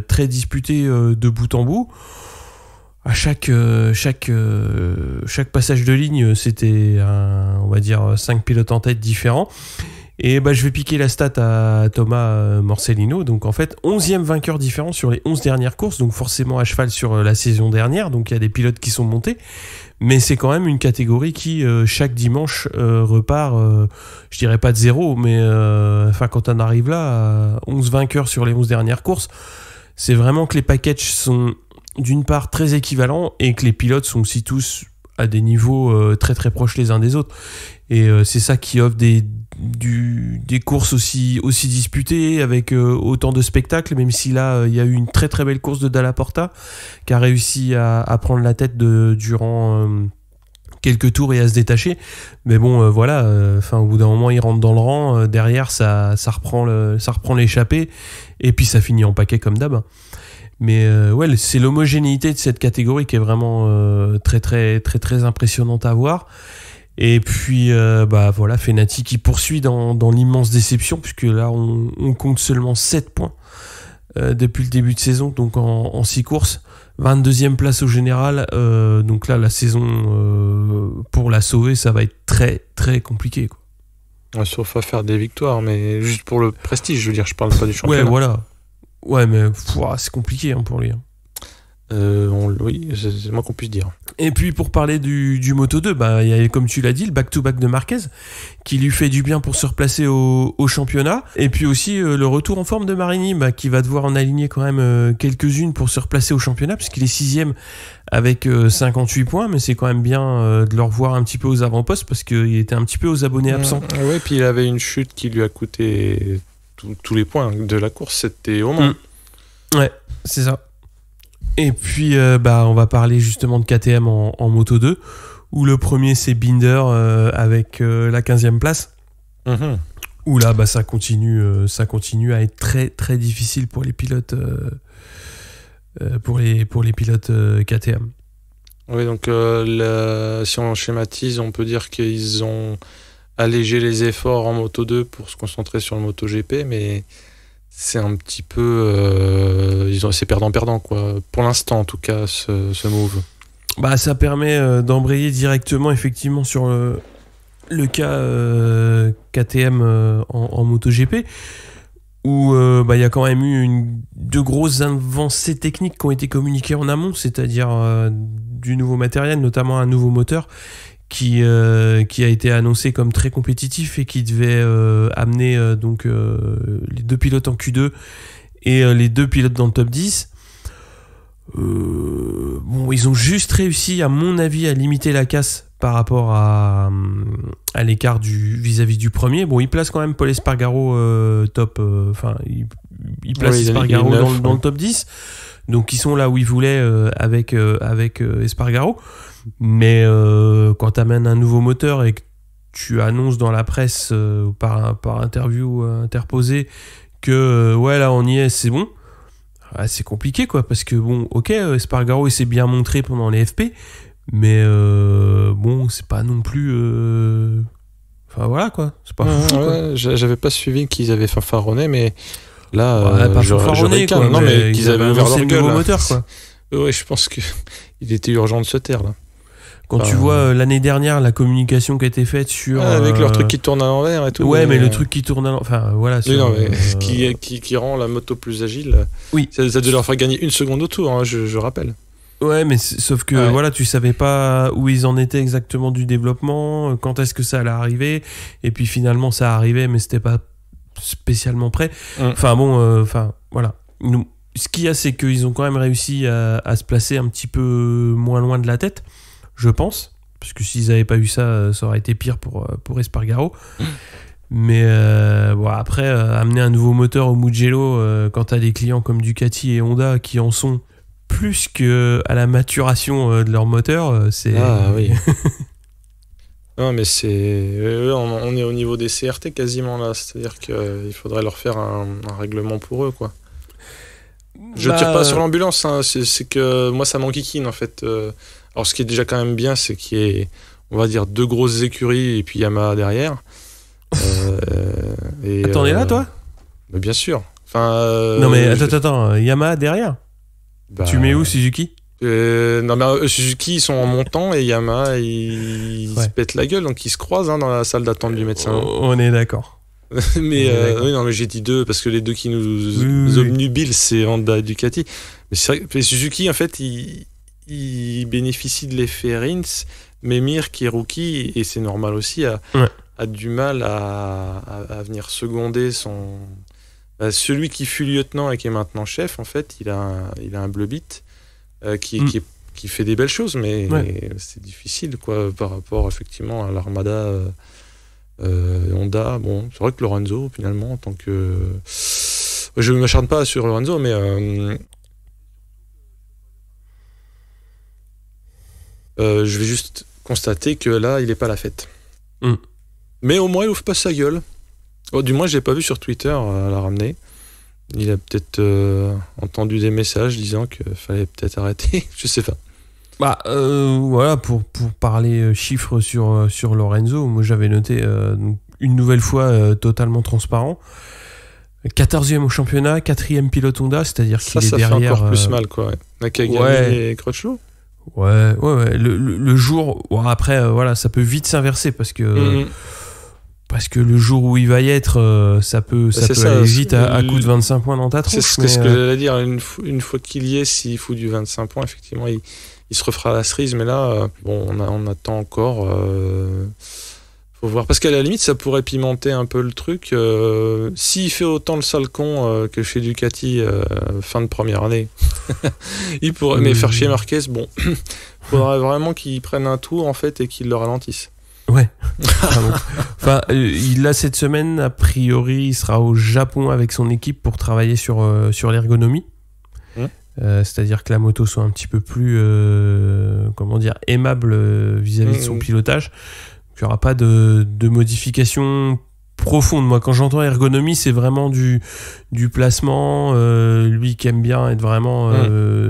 très disputée de bout en bout. À chaque passage de ligne, c'était on va dire 5 pilotes en tête différents. Et je vais piquer la stat à Thomas Morcellino. Donc en fait, 11e vainqueur différent sur les 11 dernières courses. Donc forcément à cheval sur la saison dernière. Donc il y a des pilotes qui sont montés. Mais c'est quand même une catégorie qui, chaque dimanche, repart, je dirais pas de zéro, mais quand on arrive là, à 11 vainqueurs sur les 11 dernières courses, c'est vraiment que les packages sont... d'une part très équivalents et que les pilotes sont aussi tous à des niveaux très très proches les uns des autres, et c'est ça qui offre des courses aussi disputées avec autant de spectacles, même si là il y a eu une très très belle course de Dalla Porta qui a réussi à prendre la tête durant quelques tours et à se détacher, mais bon au bout d'un moment il rentre dans le rang, derrière ça reprend l'échappée et puis ça finit en paquet comme d'hab. Mais c'est l'homogénéité de cette catégorie qui est vraiment très très très très impressionnante à voir. Et puis voilà, Fenati qui poursuit dans l'immense déception, puisque là on compte seulement 7 points depuis le début de saison, donc en 6 courses, 22e place au général, donc là la saison pour la sauver ça va être très très compliqué, quoi. Ouais, sauf à faire des victoires, mais juste pour le prestige, je veux dire, je parle pas du championnat. Ouais, voilà. Ouais, mais c'est compliqué pour lui. Oui, c'est moins qu'on puisse dire. Et puis pour parler du Moto2, il y a, comme tu l'as dit, le back-to-back de Marquez qui lui fait du bien pour se replacer au championnat. Et puis aussi le retour en forme de Marini qui va devoir en aligner quand même quelques-unes pour se replacer au championnat, puisqu'il est 6ème avec 58 points, mais c'est quand même bien de le revoir un petit peu aux avant-postes, parce qu'il était un petit peu aux abonnés absents. Ouais, puis il avait une chute qui lui a coûté tous les points de la course, c'était au moins. Ouais, c'est ça. Et puis on va parler justement de KTM en Moto2, où le premier c'est Binder avec la 15e place. Où là ça continue à être très très difficile pour les pilotes pour les pilotes KTM. Oui, donc si on schématise, on peut dire qu'ils ont allégé les efforts en Moto2 pour se concentrer sur le MotoGP, mais c'est un petit peu c'est perdant-perdant, quoi. Pour l'instant en tout cas, ce move. Ça permet d'embrayer directement effectivement sur le cas KTM en MotoGP, où il y a quand même eu de grosses avancées techniques qui ont été communiquées en amont, c'est-à-dire du nouveau matériel, notamment un nouveau moteur qui a été annoncé comme très compétitif et qui devait amener les 2 pilotes en Q2 et les 2 pilotes dans le top 10. Ils ont juste réussi, à mon avis, à limiter la casse par rapport à l'écart vis-à-vis du premier. Ils placent quand même Paul Espargaro top, ils placent Espargaro dans le top 10, donc ils sont là où ils voulaient avec Espargaro. Mais quand tu amènes un nouveau moteur et que tu annonces dans la presse par interview interposée que là on y est, c'est bon, c'est compliqué, quoi, parce que Espargaro il s'est bien montré pendant les FP, mais c'est pas non plus voilà, quoi, c'est pas fou, quoi. J'avais pas suivi qu'ils avaient fanfaronné, mais là pas fanfaronné, quoi, non, mais qu'ils avaient ouvert leur gueule, nouveau moteur, quoi. Ouais, je pense que il était urgent de se taire là. Quand tu vois l'année dernière la communication qui a été faite sur avec leur truc qui tourne à l'envers et tout. Ouais, mais le truc qui tourne à l'envers, enfin voilà. Qui rend la moto plus agile. Oui. Ça devait leur faire gagner 1 seconde au tour, je rappelle. Ouais, mais sauf que voilà, tu savais pas où ils en étaient exactement du développement, quand est-ce que ça allait arriver, et puis finalement ça arrivait, mais c'était pas spécialement prêt. Voilà. Ce qu'il y a, c'est qu'ils ont quand même réussi à se placer un petit peu moins loin de la tête, je pense, parce que s'ils n'avaient pas eu ça, ça aurait été pire pour Espargaro. Mais après, amener un nouveau moteur au Mugello, quand tu as des clients comme Ducati et Honda qui en sont plus qu'à la maturation de leur moteur, c'est... Ah oui. Non, mais on est au niveau des CRT quasiment là, c'est-à-dire qu'il faudrait leur faire un règlement pour eux, quoi. Je tire pas sur l'ambulance, hein, c'est que moi ça m'enquiquine en fait. Alors ce qui est déjà quand même bien, c'est qu'il y ait, on va dire, 2 grosses écuries et puis Yamaha derrière. T'en es là, toi ? Mais bien sûr. Non mais attends, Yamaha derrière ? Tu mets où Suzuki ? Non mais Suzuki ils sont en montant et Yamaha ils se pètent la gueule, donc ils se croisent dans la salle d'attente du médecin. On est d'accord. Mais oui, non, mais j'ai dit 2 parce que les 2 qui nous obnubilent, c'est Honda et Ducati. Mais c'est vrai que Suzuki en fait il bénéficie de l'effet Rins, mais Mir qui est rookie, et c'est normal aussi, a du mal à venir seconder celui qui fut lieutenant et qui est maintenant chef. En fait il a un bleu bit qui fait des belles choses, mais c'est difficile, quoi, par rapport effectivement à l'armada Honda. Bon, c'est vrai que Lorenzo finalement, en tant que je ne m'acharne pas sur Lorenzo, mais je vais juste constater que là il est pas à la fête. Mais au moins il ouvre pas sa gueule. Du moins je l'ai pas vu sur Twitter à la ramener. Il a peut-être entendu des messages disant qu'il fallait peut-être arrêter. Je sais pas. Voilà, pour parler chiffres sur Lorenzo, moi j'avais noté une nouvelle fois totalement transparent. 14e au championnat, 4e pilote Honda, c'est-à-dire qu'il est derrière. Ça fait encore plus mal, quoi. Nakagami et Crutchlow. Ouais. Le jour. Après, voilà, ça peut vite s'inverser parce que le jour où il va y être, ça peut aller vite à coup de 25 points dans ta tronche. C'est ce que j'allais dire. Une fois qu'il y est, s'il fout du 25 points, effectivement, il se refera la cerise. Mais là, on attend encore. Faut voir. Parce qu'à la limite, ça pourrait pimenter un peu le truc. S'il fait autant le sale con que chez Ducati fin de première année, il pourrait. Mais faire chier Marquez, faudrait vraiment qu'il prenne un tour en fait et qu'il le ralentisse. Ouais. Enfin, il a cette semaine, a priori, il sera au Japon avec son équipe pour travailler sur l'ergonomie. C'est-à-dire que la moto soit un petit peu plus aimable vis-à-vis de son pilotage. Il n'y aura pas de modification profonde. Moi, quand j'entends ergonomie, c'est vraiment du placement. Lui qui aime bien être vraiment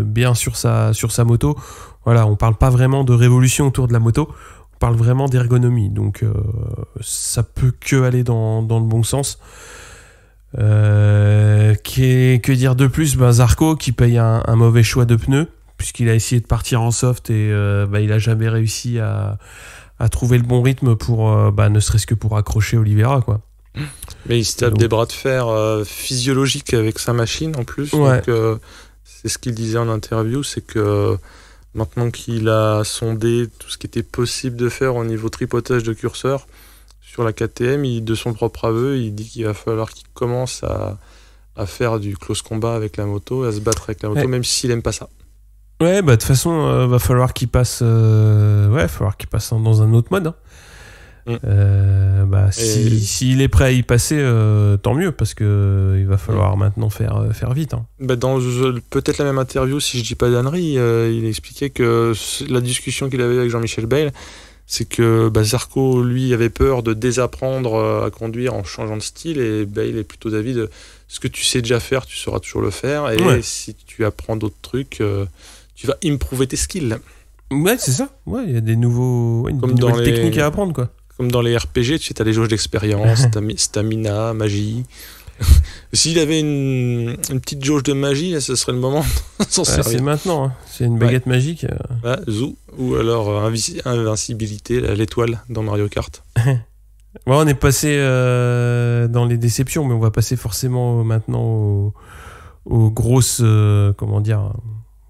bien sur sa moto. Voilà, on parle pas vraiment de révolution autour de la moto. On parle vraiment d'ergonomie. Donc, ça peut que aller dans le bon sens. Que dire de plus ? Zarco qui paye un mauvais choix de pneus, puisqu'il a essayé de partir en soft et il a jamais réussi à trouver le bon rythme pour ne serait-ce que pour accrocher Oliveira, quoi. Mais il se tape des bras de fer physiologiques avec sa machine en plus. Ouais. Donc c'est ce qu'il disait en interview, c'est que maintenant qu'il a sondé tout ce qui était possible de faire au niveau tripotage de curseur sur la KTM, de son propre aveu, il dit qu'il va falloir qu'il commence à faire du close combat avec la moto, à se battre avec la moto, même s'il aime pas ça. Ouais, de toute façon, va falloir qu'il passe, dans un autre mode. S'il est prêt à y passer, tant mieux, parce que il va falloir maintenant faire vite. Dans peut-être la même interview, si je dis pas d'ânerie, il expliquait que la discussion qu'il avait avec Jean-Michel Bayle, c'est que Zarco, lui, avait peur de désapprendre à conduire en changeant de style, et Bayle est plutôt d'avis de ce que tu sais déjà faire, tu sauras toujours le faire, et si tu apprends d'autres trucs, tu vas improver tes skills. Ouais, c'est ça. Ouais, il y a des nouvelles techniques à apprendre, quoi. Comme dans les RPG, tu sais, t'as les jauges d'expérience, stamina, magie. S'il avait une petite jauge de magie, là, ce serait le moment de s'en servir. C'est maintenant, hein. C'est une baguette magique. Zou. Ou alors invincibilité, l'étoile dans Mario Kart. On est passé dans les déceptions, mais on va passer forcément maintenant aux grosses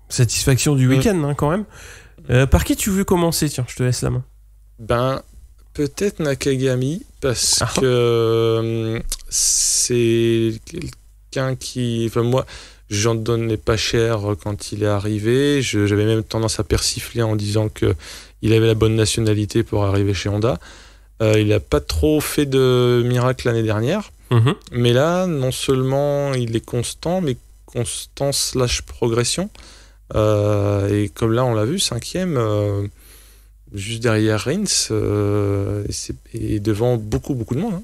satisfactions du week-end, quand même. Par qui tu veux commencer ? Tiens, je te laisse la main. Peut-être Nakagami, parce que c'est quelqu'un qui... Enfin, moi, j'en donnais pas cher quand il est arrivé. J'avais même tendance à persifler en disant qu'il avait la bonne nationalité pour arriver chez Honda. Il n'a pas trop fait de miracle l'année dernière. Mais là, non seulement il est constant, mais constant / progression. Et comme là, on l'a vu, 5e... juste derrière Rins et devant beaucoup de monde.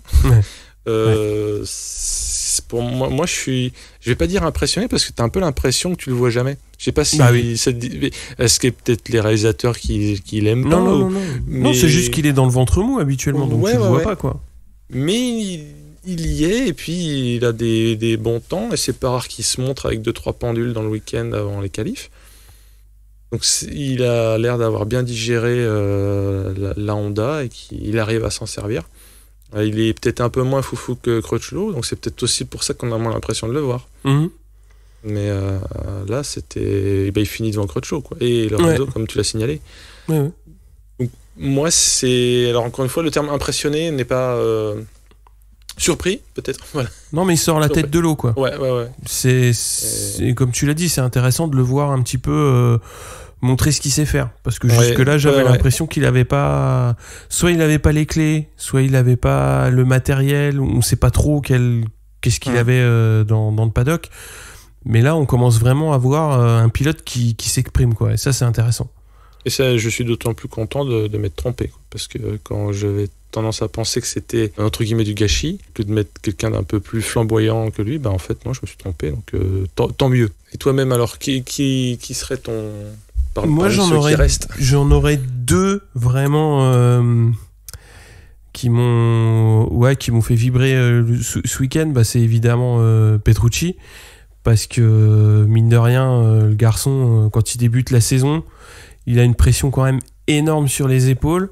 Pour moi, je vais pas dire impressionné parce que t'as un peu l'impression que tu le vois jamais. Je sais pas si est-ce que peut-être les réalisateurs qui l'aiment pas. Non, c'est juste qu'il est dans le ventre mou habituellement, donc tu le vois pas, quoi. Mais il y est, et puis il a des bons temps, et c'est pas rare qu'il se montre avec 2-3 pendules dans le week-end avant les qualifs. Donc il a l'air d'avoir bien digéré la Honda et qu'il arrive à s'en servir. Il est peut-être un peu moins foufou que Crutchlow, donc c'est peut-être aussi pour ça qu'on a moins l'impression de le voir. Mais là, il finit devant Crutchlow, quoi. Et Lorenzo, comme tu l'as signalé. Donc, moi, alors encore une fois, le terme impressionné n'est pas... surpris, peut-être. Voilà. Non, mais il sort la tête de l'eau, quoi. Ouais. C'est comme tu l'as dit, c'est intéressant de le voir un petit peu montrer ce qu'il sait faire. Parce que jusque-là, j'avais l'impression qu'il avait pas... Soit il avait pas les clés, soit il avait pas le matériel, on sait pas trop qu'est-ce qu'il avait dans le paddock. Mais là, on commence vraiment à voir un pilote qui s'exprime, quoi. Et ça, c'est intéressant. Et ça, je suis d'autant plus content de m'être trompé, quoi. Parce que quand j'avais tendance à penser que c'était entre guillemets du gâchis que de mettre quelqu'un d'un peu plus flamboyant que lui, en fait non, je me suis trompé, donc tant mieux. Et toi-même, alors qui serait Moi, j'en aurais deux vraiment qui m'ont fait vibrer ce week-end. Bah, c'est évidemment Petrucci, parce que mine de rien, le garçon, quand il débute la saison, il a une pression quand même énorme sur les épaules,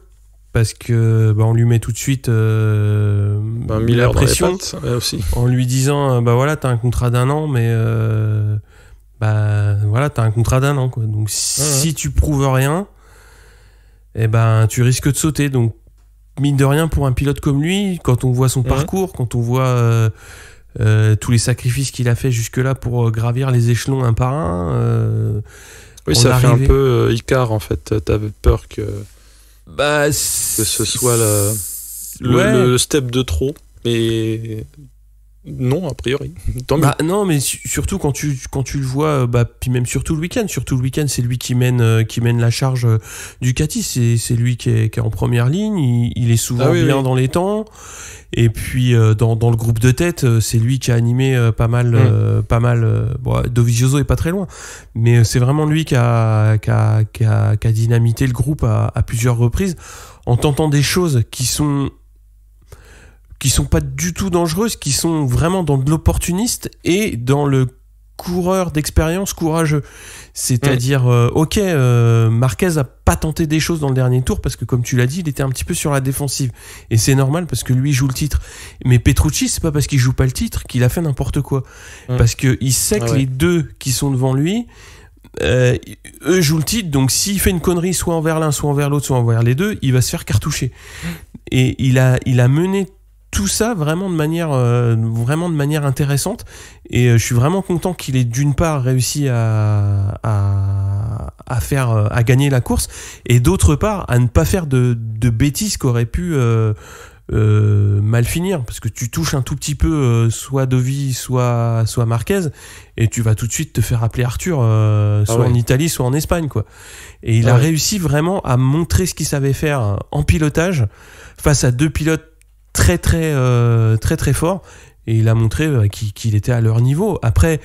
parce que on lui met tout de suite Miller la pression dans les pattes, aussi. En lui disant voilà, t'as un contrat d'1 an, mais voilà, t'as un contrat d'1 an, quoi. Donc si tu prouves rien, tu risques de sauter. Donc mine de rien, pour un pilote comme lui, quand on voit son parcours, quand on voit tous les sacrifices qu'il a fait jusque-là pour gravir les échelons un par un, oui, ça fait un peu Icar, en fait. T'avais peur que ce soit le step de trop, mais non, a priori. Tant mieux. Non, mais surtout quand tu le vois, puis même surtout le week-end. Surtout le week-end, c'est lui qui mène la charge Ducati. C'est lui qui est en première ligne. Il est souvent bien dans les temps. Et puis dans le groupe de tête, c'est lui qui a animé pas mal. Dovizioso est pas très loin, mais c'est vraiment lui qui a dynamité le groupe à plusieurs reprises, en tentant des choses qui sont pas du tout dangereuses, qui sont vraiment dans de l'opportuniste et dans le coureur d'expérience courageux. C'est-à-dire, Marquez a pas tenté des choses dans le dernier tour, parce que comme tu l'as dit, il était un petit peu sur la défensive. Et c'est normal, parce que lui, il joue le titre. Mais Petrucci, c'est pas parce qu'il joue pas le titre qu'il a fait n'importe quoi. Parce qu'il sait que les deux qui sont devant lui, eux jouent le titre, donc s'il fait une connerie soit envers l'un, soit envers l'autre, soit envers les deux, il va se faire cartoucher. Et il a mené tout ça vraiment de manière intéressante, et je suis vraiment content qu'il ait d'une part réussi à gagner la course, et d'autre part à ne pas faire de bêtises qui auraient pu mal finir, parce que tu touches un tout petit peu soit Dovi, soit Marquez, et tu vas tout de suite te faire appeler Arthur, en Italie, soit en Espagne, quoi. Et il a réussi vraiment à montrer ce qu'il savait faire en pilotage face à deux pilotes très fort, et il a montré qu'il était à leur niveau. Après,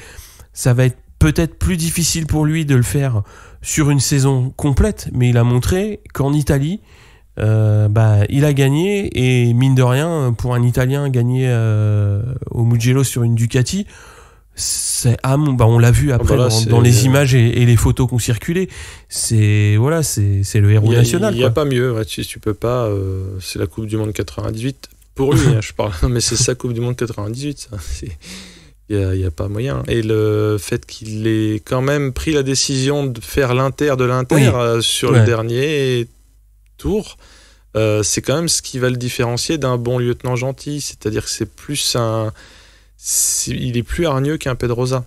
ça va être peut-être plus difficile pour lui de le faire sur une saison complète, mais il a montré qu'en Italie, il a gagné, et mine de rien, pour un Italien gagner au Mugello sur une Ducati, on l'a vu après dans les images et les photos qui ont circulé, c'est le héros national. Il n'y a pas mieux, tu peux pas, c'est la Coupe du Monde 98 pour lui, je parle, mais c'est sa Coupe du Monde 98, ça. Il n'y a pas moyen. Et le fait qu'il ait quand même pris la décision de faire l'Inter sur le dernier tour, c'est quand même ce qui va le différencier d'un bon lieutenant gentil. C'est-à-dire que c'est plus il est plus hargneux qu'un Pedrosa.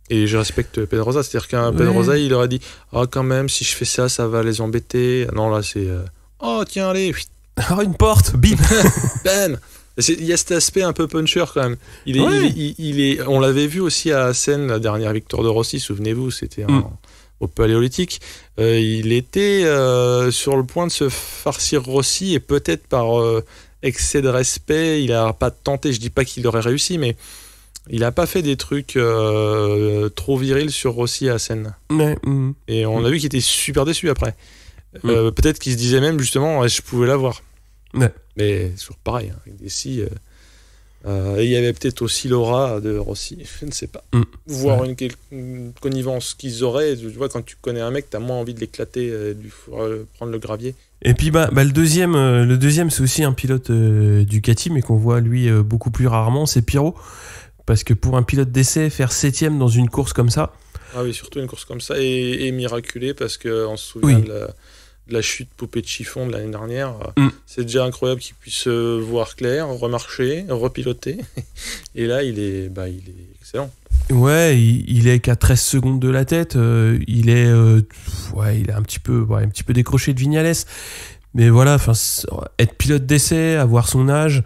Et je respecte Pedrosa. C'est-à-dire qu'un Pedrosa, il aurait dit quand même, si je fais ça, ça va les embêter. Non, là, c'est tiens, allez. Une porte, bim. Bam. Il y a cet aspect un peu puncher quand même. Il est, on l'avait vu aussi à Assen, la dernière victoire de Rossi, souvenez-vous, c'était au Paléolithique. Il était sur le point de se farcir Rossi, et peut-être par excès de respect, il n'a pas tenté. Je dis pas qu'il aurait réussi, mais il n'a pas fait des trucs trop virils sur Rossi à Assen. Et on a vu qu'il était super déçu après. Peut-être qu'il se disait même justement, je pouvais l'avoir. Mais c'est toujours pareil, avec des si. Il y avait peut-être aussi l'aura de Rossi, je ne sais pas. Voir une connivence qu'ils auraient. Tu vois, quand tu connais un mec, t'as moins envie de l'éclater, de lui prendre le gravier. Et puis le deuxième, c'est aussi un pilote Ducati, mais qu'on voit lui beaucoup plus rarement, c'est Pirot. Parce que pour un pilote d'essai, faire 7ème dans une course comme ça. Ah oui, surtout une course comme ça, et miraculé, parce qu'on se souvient de la chute poupée de chiffon de l'année dernière. C'est déjà incroyable qu'il puisse voir clair, remarcher, repiloter. Et là, il est excellent. Ouais, il est qu'à 13 secondes de la tête. Il est un petit peu décroché de Vignales. Mais voilà, être pilote d'essai, avoir son âge.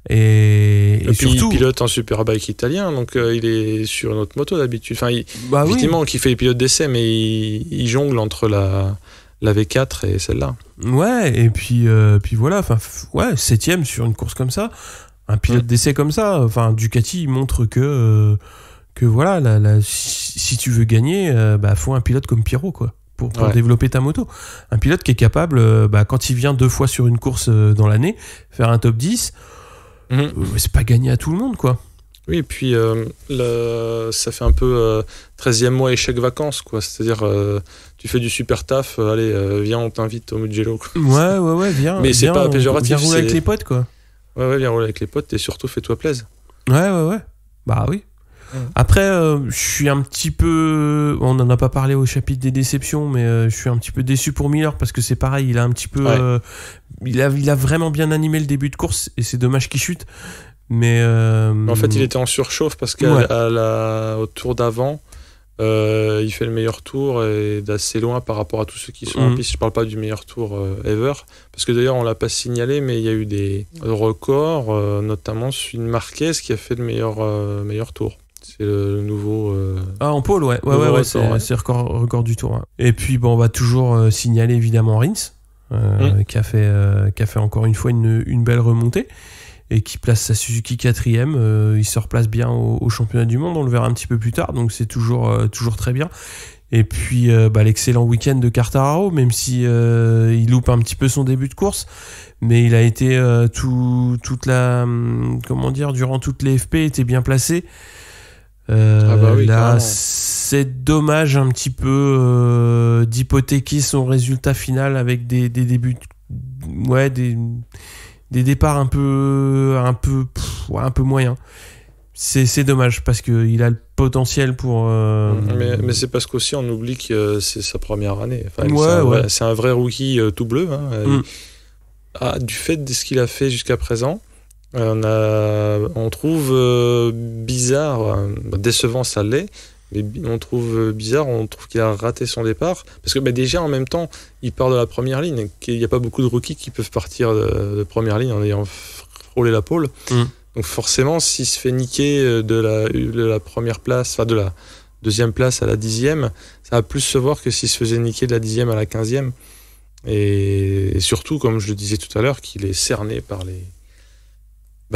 Et surtout, il pilote un superbike italien, donc il est sur une autre moto d'habitude. Effectivement, qu'il fait les pilotes d'essai, mais il jongle entre la V4 et celle-là. Ouais, et puis voilà, 7ème sur une course comme ça, un pilote d'essai comme ça, Ducati montre que voilà, si tu veux gagner, faut un pilote comme Pirot, quoi. pour développer ta moto. Un pilote qui est capable, quand il vient 2 fois sur une course dans l'année, faire un top 10, c'est pas gagné à tout le monde, quoi. Oui, et puis ça fait un peu 13e mois échec vacances, quoi. C'est-à-dire, tu fais du super taf, allez, viens, on t'invite au Mugello, quoi. Ouais, viens. Mais c'est pas péjoratif. Viens rouler avec les potes, quoi. Ouais, viens rouler avec les potes et surtout fais-toi plaisir. Ouais. Bah oui. Après, je suis un petit peu... On n'en a pas parlé au chapitre des déceptions, mais je suis un petit peu déçu pour Miller parce que c'est pareil, il a un petit peu... il a vraiment bien animé le début de course et c'est dommage qu'il chute. Mais en fait, il était en surchauffe parce qu'au tour d'avant, il fait le meilleur tour et d'assez loin par rapport à tous ceux qui sont en piste. Je parle pas du meilleur tour ever, parce que d'ailleurs on l'a pas signalé, mais il y a eu des records, notamment une Marquez qui a fait le meilleur tour. C'est le nouveau. En pôle, ouais, c'est record du tour. Hein. Et puis on va toujours signaler évidemment Rins, qui a fait encore une fois une belle remontée. Et qui place sa Suzuki 4ème, il se replace bien au championnat du monde, on le verra un petit peu plus tard, donc c'est toujours très bien. Et puis l'excellent week-end de Quartararo, même si il loupe un petit peu son début de course, mais il a été durant toutes les FP, était bien placé. Là, c'est dommage un petit peu d'hypothéquer son résultat final avec des débuts, des départs un peu moyens. C'est dommage parce qu'il a le potentiel pour... Mais c'est parce qu'aussi on oublie que c'est sa première année. Enfin, c'est un vrai rookie tout bleu. Du fait de ce qu'il a fait jusqu'à présent, on trouve bizarre, décevant ça l'est, mais on trouve qu'il a raté son départ, parce que déjà en même temps il part de la première ligne, il n'y a pas beaucoup de rookies qui peuvent partir de première ligne en ayant frôlé la pole, donc forcément s'il se fait niquer de la première place, enfin de la deuxième place à la 10e, ça va plus se voir que s'il se faisait niquer de la 10e à la 15e, et surtout comme je le disais tout à l'heure qu'il est cerné par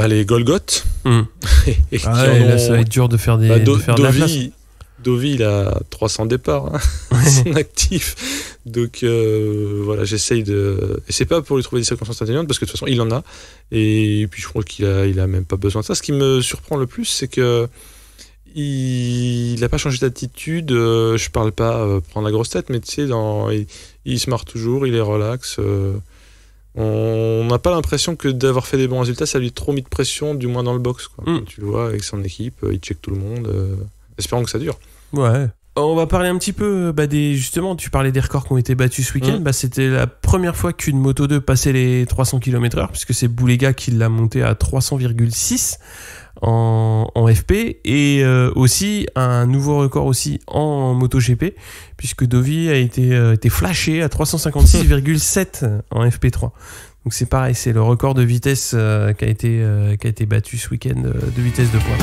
les Golgoth. Là ça va être dur de faire de la place. Dovi, il a 300 départs son actif. Donc j'essaye de... Et c'est pas pour lui trouver des circonstances atténuantes, parce que de toute façon, il en a. Et puis je crois qu'il a même pas besoin de ça. Ce qui me surprend le plus, c'est que il n'a pas changé d'attitude. Je parle pas prendre la grosse tête, mais tu sais, il se marre toujours, il est relax. On n'a pas l'impression que d'avoir fait des bons résultats, ça lui a trop mis de pression, du moins dans le box, quoi. Tu le vois avec son équipe, il check tout le monde. Espérons que ça dure. Ouais. On va parler un petit peu justement, tu parlais des records qui ont été battus ce week-end. C'était la première fois qu'une Moto 2 passait les 300 km/h, puisque c'est Boulega qui l'a monté à 300,6 en FP, et aussi un nouveau record aussi en MotoGP, puisque Dovi a été flashé à 356,7 en FP3. Donc c'est pareil, c'est le record de vitesse qui a été battu ce week-end, de vitesse de pointe.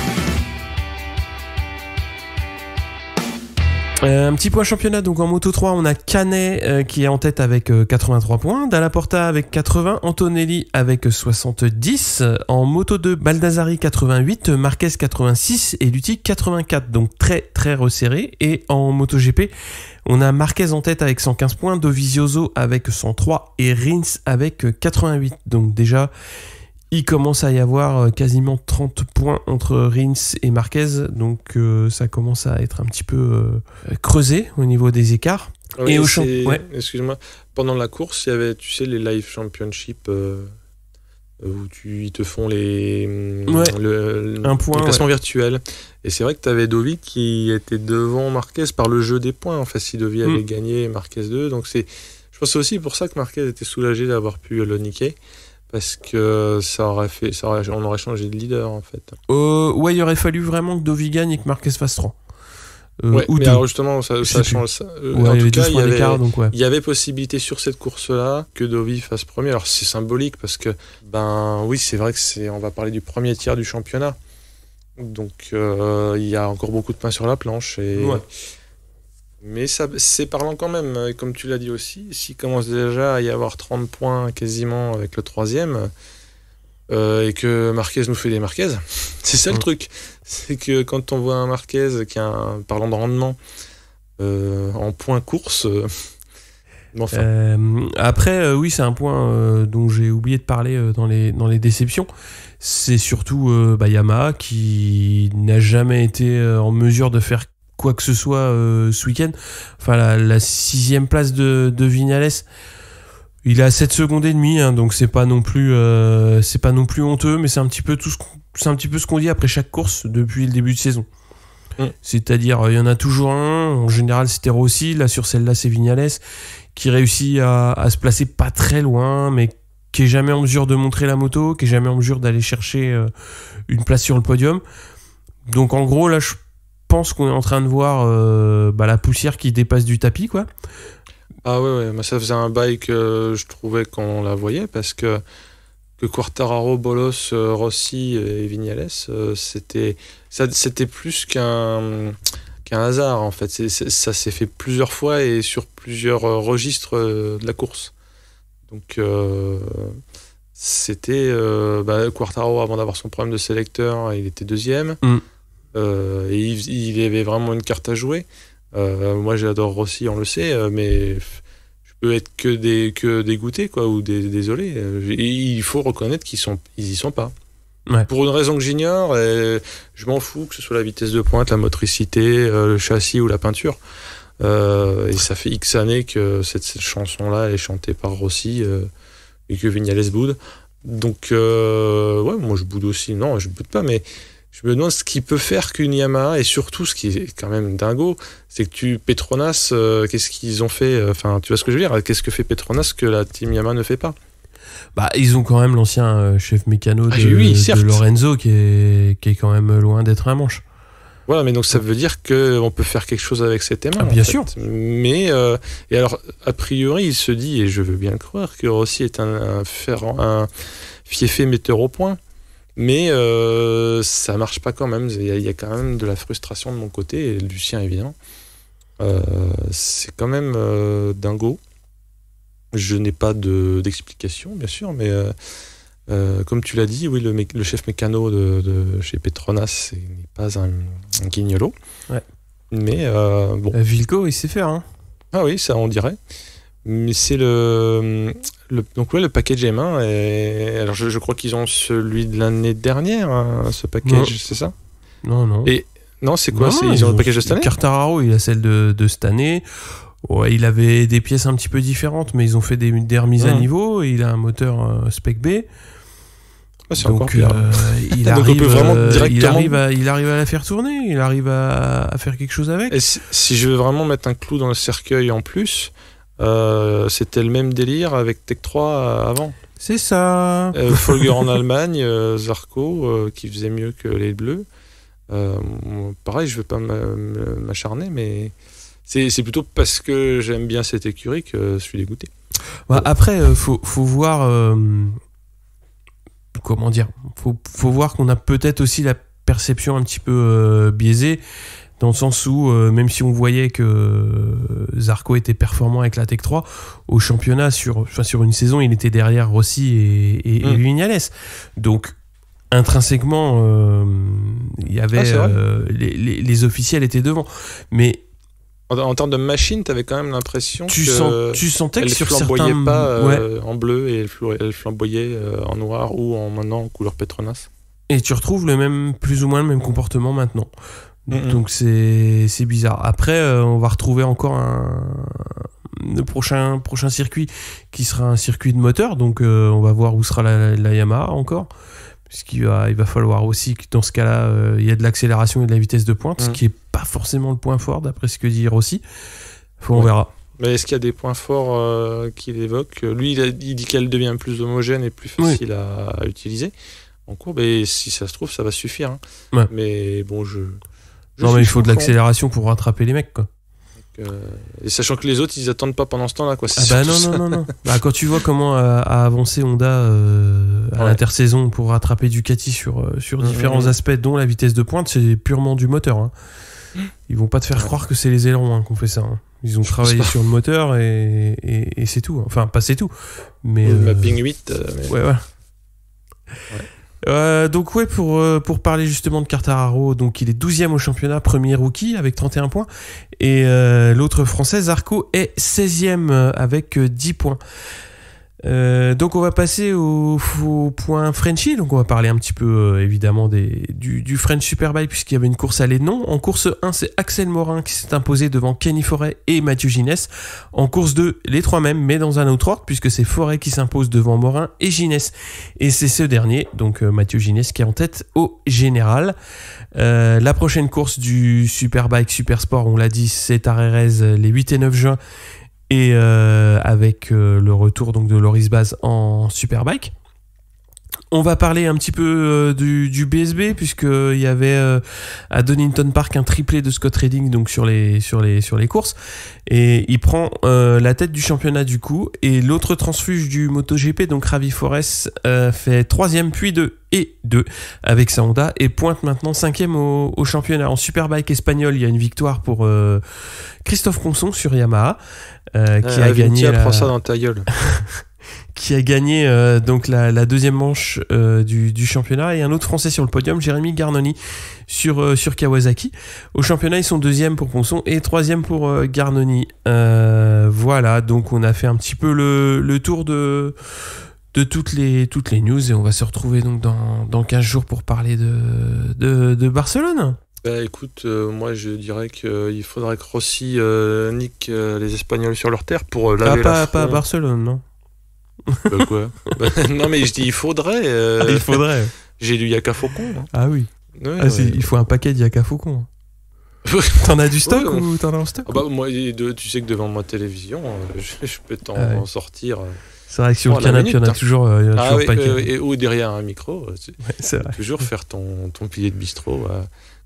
Un petit point championnat, donc en Moto 3 on a Canet qui est en tête avec 83 points, Dalla Porta avec 80, Antonelli avec 70, en Moto 2 Baldassari 88, Marquez 86 et Lutti 84, donc très très resserré. Et en MotoGP on a Marquez en tête avec 115 points, Dovizioso avec 103 et Rins avec 88, donc déjà il commence à y avoir quasiment 30 points entre Rins et Marquez, donc ça commence à être un petit peu creusé au niveau des écarts. Oui, et excuse-moi, pendant la course, il y avait, tu sais, les live championships où ils te font le classement virtuel. Et c'est vrai que tu avais Dovi qui était devant Marquez par le jeu des points. En fait, si Dovi avait gagné Marquez 2, donc je pense que c'est aussi pour ça que Marquez était soulagé d'avoir pu le niquer. Parce que on aurait changé de leader en fait. Il aurait fallu vraiment que Dovi gagne et que Marquez fasse 3. Mais alors justement, ça change ça. En tout cas, il y avait possibilité sur cette course-là que Dovi fasse premier. Alors c'est symbolique parce que, oui, c'est vrai que on va parler du premier tiers du championnat. Donc il y a encore beaucoup de pain sur la planche. Mais c'est parlant quand même, comme tu l'as dit aussi, s'il commence déjà à y avoir 30 points quasiment avec le troisième, et que Marquez nous fait des Marquez, c'est ça le truc. C'est que quand on voit un Marquez qui a parlant de rendement, en point course. Enfin. Après, oui, c'est un point dont j'ai oublié de parler dans les déceptions. C'est surtout Yamaha qui n'a jamais été en mesure de faire quoi que ce soit ce week-end. Enfin, la 6e place de Viñales, il est à 7 secondes et demie, hein, donc c'est pas non plus honteux, mais c'est un petit peu ce qu'on dit après chaque course depuis le début de saison. C'est-à-dire, il y en a toujours un, en général c'était Rossi, là sur celle-là c'est Viñales, qui réussit à se placer pas très loin, mais qui est jamais en mesure de montrer la moto, qui est jamais en mesure d'aller chercher une place sur le podium. Donc en gros, là, je pense qu'on est en train de voir la poussière qui dépasse du tapis, quoi. Ah ouais, mais ça faisait un bail que je trouvais qu'on la voyait, parce que Quartararo, Bolos, Rossi et Viñales, c'était plus qu'un hasard, en fait. Ça s'est fait plusieurs fois et sur plusieurs registres de la course. Donc c'était Quartararo, avant d'avoir son problème de sélecteur, il était 2e. Et il avait vraiment une carte à jouer. Moi j'adore Rossi, on le sait, mais je peux être que dégoûté, quoi, ou désolé. Il faut reconnaître qu'ils y sont pas. Ouais. Pour une raison que j'ignore, je m'en fous que ce soit la vitesse de pointe, la motricité, le châssis ou la peinture. Et ça fait X années que cette chanson-là est chantée par Rossi et que Viñales boude. Donc, moi je boude aussi. Non, je boude pas, mais je me demande ce qui peut faire qu'une Yamaha, et surtout ce qui est quand même dingo, c'est que Petronas, qu'est-ce qu'ils ont fait? Enfin, tu vois ce que je veux dire? Qu'est-ce que fait Petronas que la team Yamaha ne fait pas? Ils ont quand même l'ancien chef mécano de Lorenzo qui est quand même loin d'être un manche. Voilà, mais donc ça veut dire qu'on peut faire quelque chose avec cette mains. Bien sûr. Mais, et alors, a priori, il se dit, et je veux bien le croire, que Rossi est un fiefé metteur au point. Mais ça marche pas quand même. Il y a quand même de la frustration de mon côté, et Lucien évidemment. C'est quand même dingo. Je n'ai pas d'explication, bien sûr, mais comme tu l'as dit, oui, le chef mécano de chez Petronas n'est pas un guignolo. Ouais. Mais bon. Vilco, il sait faire, hein. Ah oui, ça on dirait. Mais c'est le package M1. Et alors je crois qu'ils ont celui de l'année dernière, hein, ce package, c'est ça? Non. Et non, c'est quoi? Ils ont le package de cette année? Quartararo, il a celle de cette année. Ouais, il avait des pièces un petit peu différentes, mais ils ont fait des remises à niveau. Et il a un moteur Spec B. C'est donc, encore pire. Il arrive à la faire tourner. Il arrive à faire quelque chose avec. Et si je veux vraiment mettre un clou dans le cercueil en plus, c'était le même délire avec Tech 3 avant. C'est ça. Folger en Allemagne, Zarco qui faisait mieux que les Bleus. Pareil, je veux pas m'acharner, mais c'est plutôt parce que j'aime bien cette écurie que je suis dégoûté. Après, faut voir. Comment dire, faut voir qu'on a peut-être aussi la perception un petit peu biaisée, dans le sens où même si on voyait que Zarco était performant avec la Tech 3 au championnat, sur une saison il était derrière Rossi et Viñales, donc intrinsèquement il y avait les officiels étaient devant, mais en termes de machine, tu avais quand même l'impression tu sentais que sur flamboyait certains pas en bleu, et elle flamboyait en noir ou en couleur Petronas. Et tu retrouves plus ou moins le même comportement maintenant. Donc c'est bizarre. Après, on va retrouver encore le prochain circuit qui sera un circuit de moteur. Donc on va voir où sera la Yamaha encore. Puisqu'il va falloir aussi que dans ce cas-là, il y a de l'accélération et de la vitesse de pointe, ce qui n'est pas forcément le point fort, d'après ce que dit Rossi. On verra. Mais est-ce qu'il y a des points forts qu'il évoque? Lui, il dit qu'elle devient plus homogène et plus facile à utiliser en courbe. Et si ça se trouve, ça va suffire. Hein. Ouais. Mais bon, mais il faut de l'accélération pour rattraper les mecs, quoi. Et sachant que les autres, ils attendent pas pendant ce temps-là, quoi. Non. Quand tu vois comment a avancé Honda à l'intersaison pour rattraper Ducati sur différents aspects, dont la vitesse de pointe, c'est purement du moteur. Hein. Ils vont pas te faire croire que c'est les ailerons qui ont fait ça. Hein. Ils ont travaillé sur le moteur et c'est tout. Enfin, pas c'est tout. Mais le mapping 8. Ouais. Donc ouais, pour parler justement de Quartararo, donc il est 12e au championnat, premier rookie avec 31 points, et l'autre français Zarco est 16e avec 10 points. Donc on va passer au point Frenchie. Donc on va parler un petit peu évidemment du French Superbike, puisqu'il y avait une course à non. En course 1, c'est Axel Morin qui s'est imposé devant Kenny Forêt et Mathieu Ginès. En course 2, les trois mêmes, mais dans un autre ordre, puisque c'est Forêt qui s'impose devant Morin et Ginès. Et c'est ce dernier, donc Mathieu Ginès, qui est en tête au général. La prochaine course du Superbike Supersport, on l'a dit, c'est à Rérez les 8 et 9 juin. Et avec le retour donc de Loris Baz en Superbike. On va parler un petit peu du BSB, puisqu'il y avait à Donington Park un triplé de Scott Redding donc sur les courses, et il prend la tête du championnat du coup. Et l'autre transfuge du MotoGP, donc Ravi Forest, fait 3e puis 2 avec sa Honda, et pointe maintenant 5e au championnat. En Superbike espagnol, il y a une victoire pour Christophe Ponson sur Yamaha, qui a gagné prends ça dans ta gueule. qui a gagné donc la deuxième manche du championnat, et un autre français sur le podium, Jérémy Garnoni sur Kawasaki. Au championnat, ils sont 2e pour Ponson et 3e pour Garnoni. Voilà, donc on a fait un petit peu le tour de toutes les news, et on va se retrouver donc dans 15 jours pour parler de Barcelone. Bah écoute, moi je dirais qu'il faudrait que Rossi nique les Espagnols sur leur terre pour laver la pas à Barcelone, non? Quoi? Non mais je dis il faudrait. Il faudrait. J'ai lu Yaka Faucon. Hein. Ah oui. Ouais, il faut un paquet de Yaka Faucon. T'en as du stock ou t'en as en stock? Moi, tu sais que devant ma télévision, je peux t'en sortir. C'est vrai que sur le canapé, il y en a toujours un paquet. Ou derrière un micro, c'est vrai. Toujours faire ton pilier de bistrot.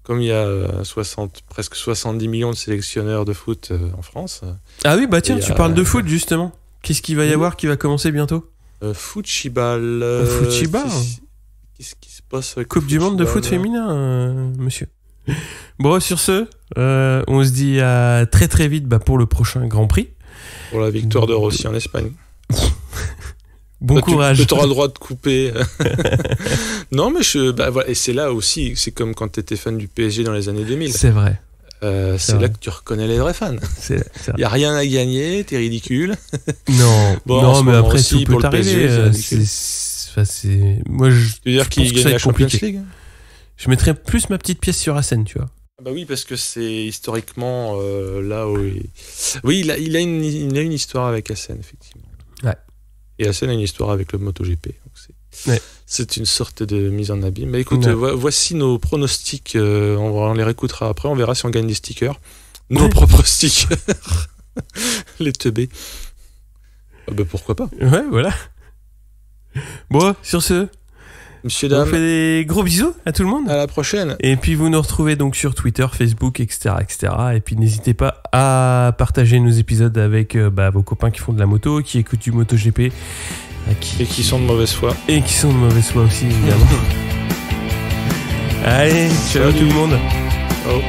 Comme il y a presque 70 millions de sélectionneurs de foot en France. Ah oui, bah tiens, tu parles de foot justement. Qu'est-ce qu'il va y avoir qui va commencer bientôt? Footchibal. Footchibal. Qu'est-ce qui se passe avec Coupe du monde de foot féminin, monsieur. Bon, sur ce, on se dit à très très vite pour le prochain Grand Prix. Pour la victoire de Rossi en Espagne. Bon courage. Tu auras le droit de couper. Non, mais voilà. Et c'est là aussi, c'est comme quand tu étais fan du PSG dans les années 2000. C'est vrai. C'est là que tu reconnais les vrais fans. Il n'y a rien à gagner, t'es ridicule. Non, non, mais après aussi, tout peut arriver. Moi, je veux dire qu'il gagne la Champions League. Je mettrais plus ma petite pièce sur Assen, tu vois. Bah oui, parce que c'est historiquement là où oui, il a une histoire avec Assen, effectivement. Ouais. Et Assen a une histoire avec le MotoGP. Donc c'est une sorte de mise en abîme. Mais écoute, voici nos pronostics. On les réécoutera après. On verra si on gagne des stickers. Nos propres stickers. Les teubés. Pourquoi pas. Ouais, voilà. Bon, sur ce, monsieur, dame, on fait des gros bisous à tout le monde. À la prochaine. Et puis vous nous retrouvez donc sur Twitter, Facebook, etc. Et puis n'hésitez pas à partager nos épisodes avec vos copains qui font de la moto, qui écoutent du MotoGP. Et qui sont de mauvaise foi. Et qui sont de mauvaise foi aussi, évidemment. Allez, ciao tout le monde. Oh.